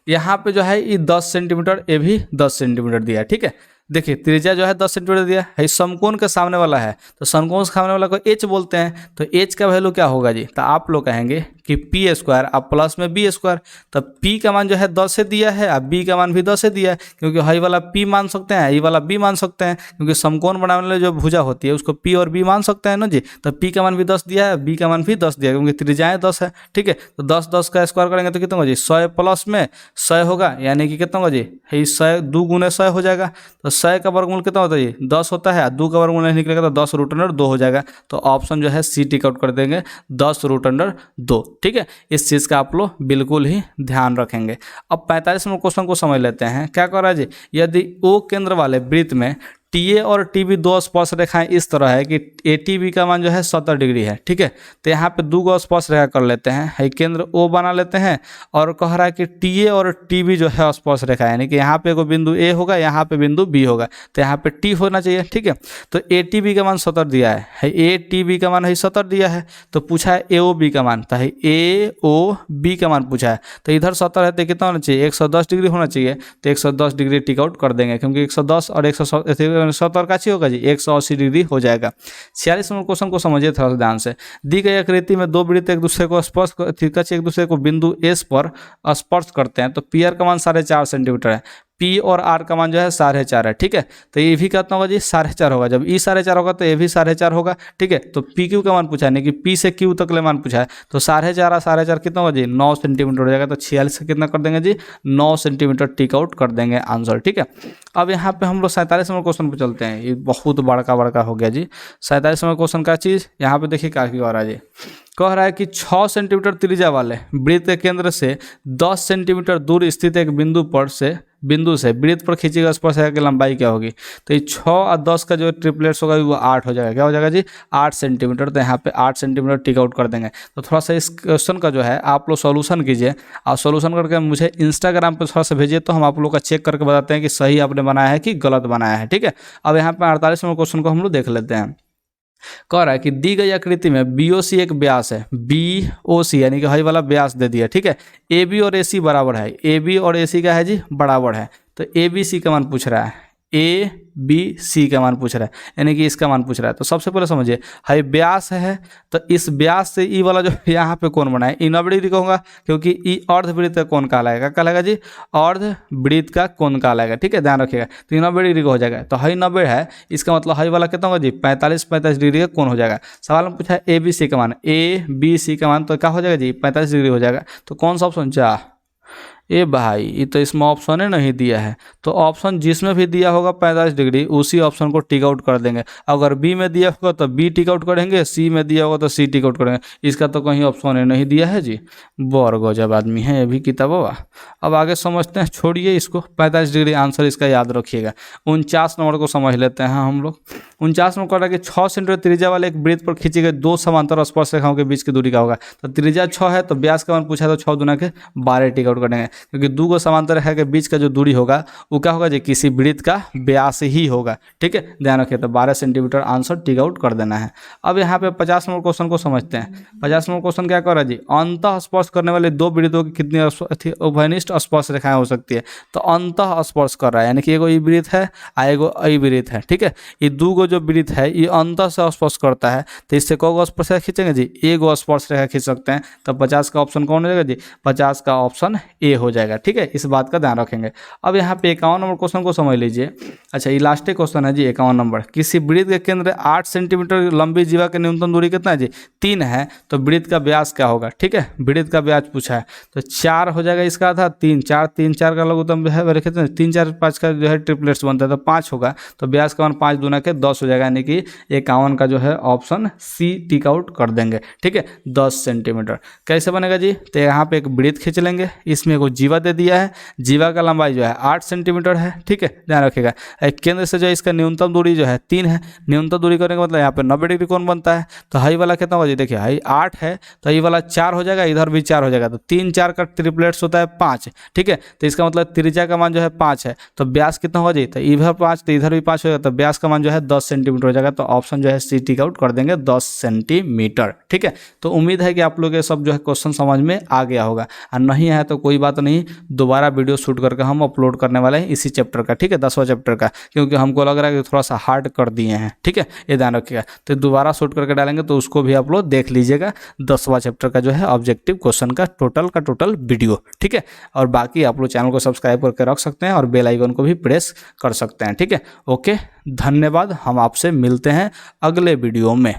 यहाँ पे जो है ये 10 सेंटीमीटर, ये भी 10 सेंटीमीटर दिया है। ठीक है, देखिए त्रिज्या जो है 10 सेंटीमीटर दिया है, समकोण के सामने वाला है, तो समकोण के सामने वाला को एच बोलते हैं। तो एच का वैल्यू क्या होगा जी, तो आप लोग कहेंगे कि पी स्क्वायर अब प्लस में बी स्क्वायर। तो पी का मान जो है 10 से दिया है, अब बी का मान भी 10 से दिया है, क्योंकि हाई वाला पी मान सकते हैं, ये वाला बी मान सकते हैं, क्योंकि समकोण बनाने वाले जो भुजा होती है उसको पी और बी मान सकते हैं ना जी। तो पी का मान भी 10 दिया है, बी का मान भी 10 दिया है, क्योंकि त्रिज्याएं 10 है। ठीक है, तो 10 का स्क्वायर करेंगे तो कितना होगा जी, 100 प्लस में 100 होगा, यानी कि कितना होगा जी, 100 2 गुने 100 हो जाएगा। तो 100 का वर्गमूल कितना होता है जी, 10 होता है, 2 का वर्गमूल नहीं निकलेगा तो 10√2 हो जाएगा। तो ऑप्शन जो है सी टिक आउट कर देंगे, 10√2। ठीक है, इस चीज़ का आप लोग बिल्कुल ही ध्यान रखेंगे। अब 45 नंबर क्वेश्चन को समझ लेते हैं। क्या कर रहा है जी, यदि ओ केंद्र वाले वृत्त में टी ए और टी बी दो स्पर्श रेखाएं इस तरह है कि ए टी बी का मान जो है 70 डिग्री है। ठीक है, तो यहाँ पे 2 स्पर्श रेखा कर लेते हैं, केंद्र ओ बना लेते हैं, और कह रहा है कि टी ए और टी बी जो है स्पर्श रेखा है, यानी कि यहाँ पे एगो बिंदु ए होगा, यहाँ पे बिंदु बी होगा, तो यहाँ पे टी होना चाहिए। ठीक है, तो ए टी बी का मान 70 दिया है, ए टी बी का मान है 70 दिया है, तो पूछा है ए ओ बी का मान, तो है ए ओ बी का मान पूछा है। तो इधर 70 है तो कितना होना चाहिए, 110 डिग्री होना चाहिए। तो 110 डिग्री टिक आउट कर देंगे, क्योंकि 110 और 170 का होगा जी, 180 डिग्री हो जाएगा। 46 नंबर क्वेश्चन को समझिए थोड़ा सा ध्यान से। दी गई आकृति में दो वृत्त एक दूसरे को स्पर्श एक दूसरे को बिंदु एस पर स्पर्श करते हैं, तो पी आर का मान 4.5 सेंटीमीटर है, पी और आर का मान जो है 4.5 है। ठीक है, तो ये भी कितना होगा जी, 4.5 होगा। जब ई 4.5 होगा तो ये भी 4.5 होगा। ठीक है, तो पी क्यू का मान पूछा है, नहीं कि पी से क्यू तक ले मान पूछा है, तो 4.5 4.5 कितना होगा जी, 9 सेंटीमीटर हो जाएगा। तो 46 से कितना कर देंगे जी, 9 सेंटीमीटर टिक आउट कर देंगे आंसर। ठीक है, अब यहाँ पे हम लोग 47 नंबर क्वेश्चन पे चलते हैं। ये बहुत बड़का हो गया जी। 47 नंबर क्वेश्चन का चीज़ यहाँ पे देखिए क्या हो रहा है जी, कह रहा है कि 6 सेंटीमीटर त्रिज्या वाले वृत्त के केंद्र से 10 सेंटीमीटर दूर स्थित एक बिंदु से वृत्त पर खींची गई स्पर्शरेखा की लंबाई क्या होगी। तो ये 6 और 10 का जो ट्रिपलेट्स होगा वो 8 हो जाएगा। क्या हो जाएगा जी? 8 सेंटीमीटर। तो यहाँ पे 8 सेंटीमीटर टिक आउट कर देंगे। तो थोड़ा सा इस क्वेश्चन का जो है आप लोग सॉल्यूशन कीजिए और सॉल्यूशन करके मुझे इंस्टाग्राम पर थोड़ा सा भेजिए, तो हम आप लोग का चेक करके बताते हैं कि सही आपने बनाया है कि गलत बनाया है। ठीक है, अब यहाँ पे 48 नंबर क्वेश्चन को हम लोग देख लेते हैं। कह रहा है कि दी गई आकृति में BOC एक व्यास है, BOC यानी कि हाई वाला व्यास दे दिया। ठीक है, AB और AC बराबर है। AB और AC क्या है जी? बराबर है। तो ABC का मान पूछ रहा है, ABC का मान पूछ रहा है, यानी कि इसका मान पूछ रहा है। तो सबसे पहले समझिए, हाई व्यास है तो इस व्यास से ई वाला जो यहाँ पे कोण बना है, ई 90 डिग्री का होगा, क्योंकि ई अर्धवृत्त का कोण कहलाएगा। क्या कहलाएगा जी? अर्धवृत्त का कोण कहलाएगा। ठीक है, ध्यान रखिएगा। तो 90 डिग्री का हो जाएगा। तो हाई 90 है, इसका मतलब हाई वाला कितना होगा जी? 45 डिग्री का कोण हो जाएगा। सवाल में पूछा है ABC का मान, ABC का मान तो क्या हो जाएगा जी? 45 डिग्री हो जाएगा। तो कौन सा ऑप्शन चाह? ए भाई, ये तो इसमें ऑप्शन ही नहीं दिया है। तो ऑप्शन जिसमें भी दिया होगा 45 डिग्री, उसी ऑप्शन को टिक आउट कर देंगे। अगर बी में दिया होगा तो बी टिक आउट करेंगे, सी में दिया होगा तो सी टिक आउट करेंगे। इसका तो कहीं ऑप्शन ही नहीं दिया है जी। बौर गजब आदमी है ये भी किताबवा। अब आगे समझते हैं, छोड़िए इसको। 45 डिग्री आंसर इसका याद रखिएगा। 49 नंबर को समझ लेते हैं हम लोग। 49 नंबर कह रहा है कि 6 सेंटीमीटर त्रिज्या वाले एक वृत्त पर खींची गई 2 समांतर स्पर्श रेखाओं के बीच की दूरी का होगा। तो त्रिज्या 6 है, तो व्यास का मान पूछा तो 6 दूना के 12 टिक आउट करेंगे, क्योंकि 2 को समांतर रेखा के बीच का जो दूरी होगा वो क्या होगा जी? किसी वृत्त का व्यास ही होगा। ठीक है, ध्यान रखिए। तो 12 सेंटीमीटर आंसर टिक आउट कर देना है। अब यहाँ पे 50 नंबर क्वेश्चन को समझते हैं। 50 नंबर क्वेश्चन क्या कर रहा है जी? अंतः स्पर्श करने वाले 2 वृत्तों की कितनी उभयनिष्ठ स्पर्श रेखाएं हो सकती है? तो अंतः स्पर्श कर रहा है, यानी कि एगो ई वृत्त है और एगो अ वृत्त है। ठीक है, ये 2 गो जो वृत्त है ये अंतः से स्पर्श करता है। तो इससे कौन स्पर्श रेखा खींचेंगे जी? एगो स्पर्श रेखा खींच सकते हैं। तो 50 का ऑप्शन कौन हो जाएगा जी? 50 का ऑप्शन ए हो जाएगा। ठीक है, इस बात का ध्यान रखेंगे। अब यहाँ पे 51 नंबर क्वेश्चन को समझ लीजिए। अच्छा, ये लास्ट क्वेश्चन है जी, 51 नंबर। किसी वृत्त के केंद्र 8 सेंटीमीटर लंबी जीवा की न्यूनतम दूरी कितना है जी? 3 है। तो वृत्त का व्यास क्या होगा? ठीक है, वृत्त का व्यास पूछा है। तो 4 हो जाएगा इसका आधा, 3 4 का लघुत्तम है, 3 4 5 का जो है ट्रिपलेट्स बनता है, तो 5 होगा। तो व्यास का मान 5 दूना के 10 हो जाएगा, यानी कि 51 का जो है ऑप्शन सी टिक आउट कर देंगे। ठीक है, 10 सेंटीमीटर कैसे बनेगा जी? तो यहाँ पे एक वृत्त खींच लेंगे, इसमें को जीवा दे दिया है, जीवा का लंबाई जो है 8 सेंटीमीटर है। ठीक है, ध्यान रखिएगा। केंद्र से जो है इसका न्यूनतम दूरी जो है 3 है। न्यूनतम दूरी करने का मतलब यहाँ पे 90 डिग्री कोण बनता है। तो हाई वाला कितना होगा जी? देखिए, हाई 8 है, तो ये वाला 4 हो जाएगा, इधर भी 4 हो जाएगा। तो 3 4 का ट्रिपलेट्स होता है 5। ठीक है, तो इसका मतलब त्रिज्या का मान जो है 5 है। तो व्यास कितना होगा जी? तो इधर 5 तो इधर भी 5 हो जाएगा। तो व्यास का मान जो है 10 सेंटीमीटर हो जाएगा। तो ऑप्शन जो है सी टिक आउट कर देंगे, 10 सेंटीमीटर। ठीक है, तो उम्मीद है कि आप लोग ये सब जो है क्वेश्चन समझ में आ गया होगा, और नहीं है तो कोई बात नहीं, दोबारा वीडियो शूट करके हम अपलोड करने वाले हैं इसी चैप्टर का। ठीक है, 10वां चैप्टर का, क्योंकि हमको लग रहा है कि थोड़ा सा हार्ड कर दिए हैं। ठीक है, ये ध्यान रखिएगा। तो दोबारा शूट करके डालेंगे, तो उसको भी आप लोग देख लीजिएगा। 10वां चैप्टर का जो है ऑब्जेक्टिव क्वेश्चन का टोटल वीडियो। ठीक है, और बाकी आप लोग चैनल को सब्सक्राइब करके रख सकते हैं और बेल आइकन को भी प्रेस कर सकते हैं। ठीक है, ओके, धन्यवाद। हम आपसे मिलते हैं अगले वीडियो में।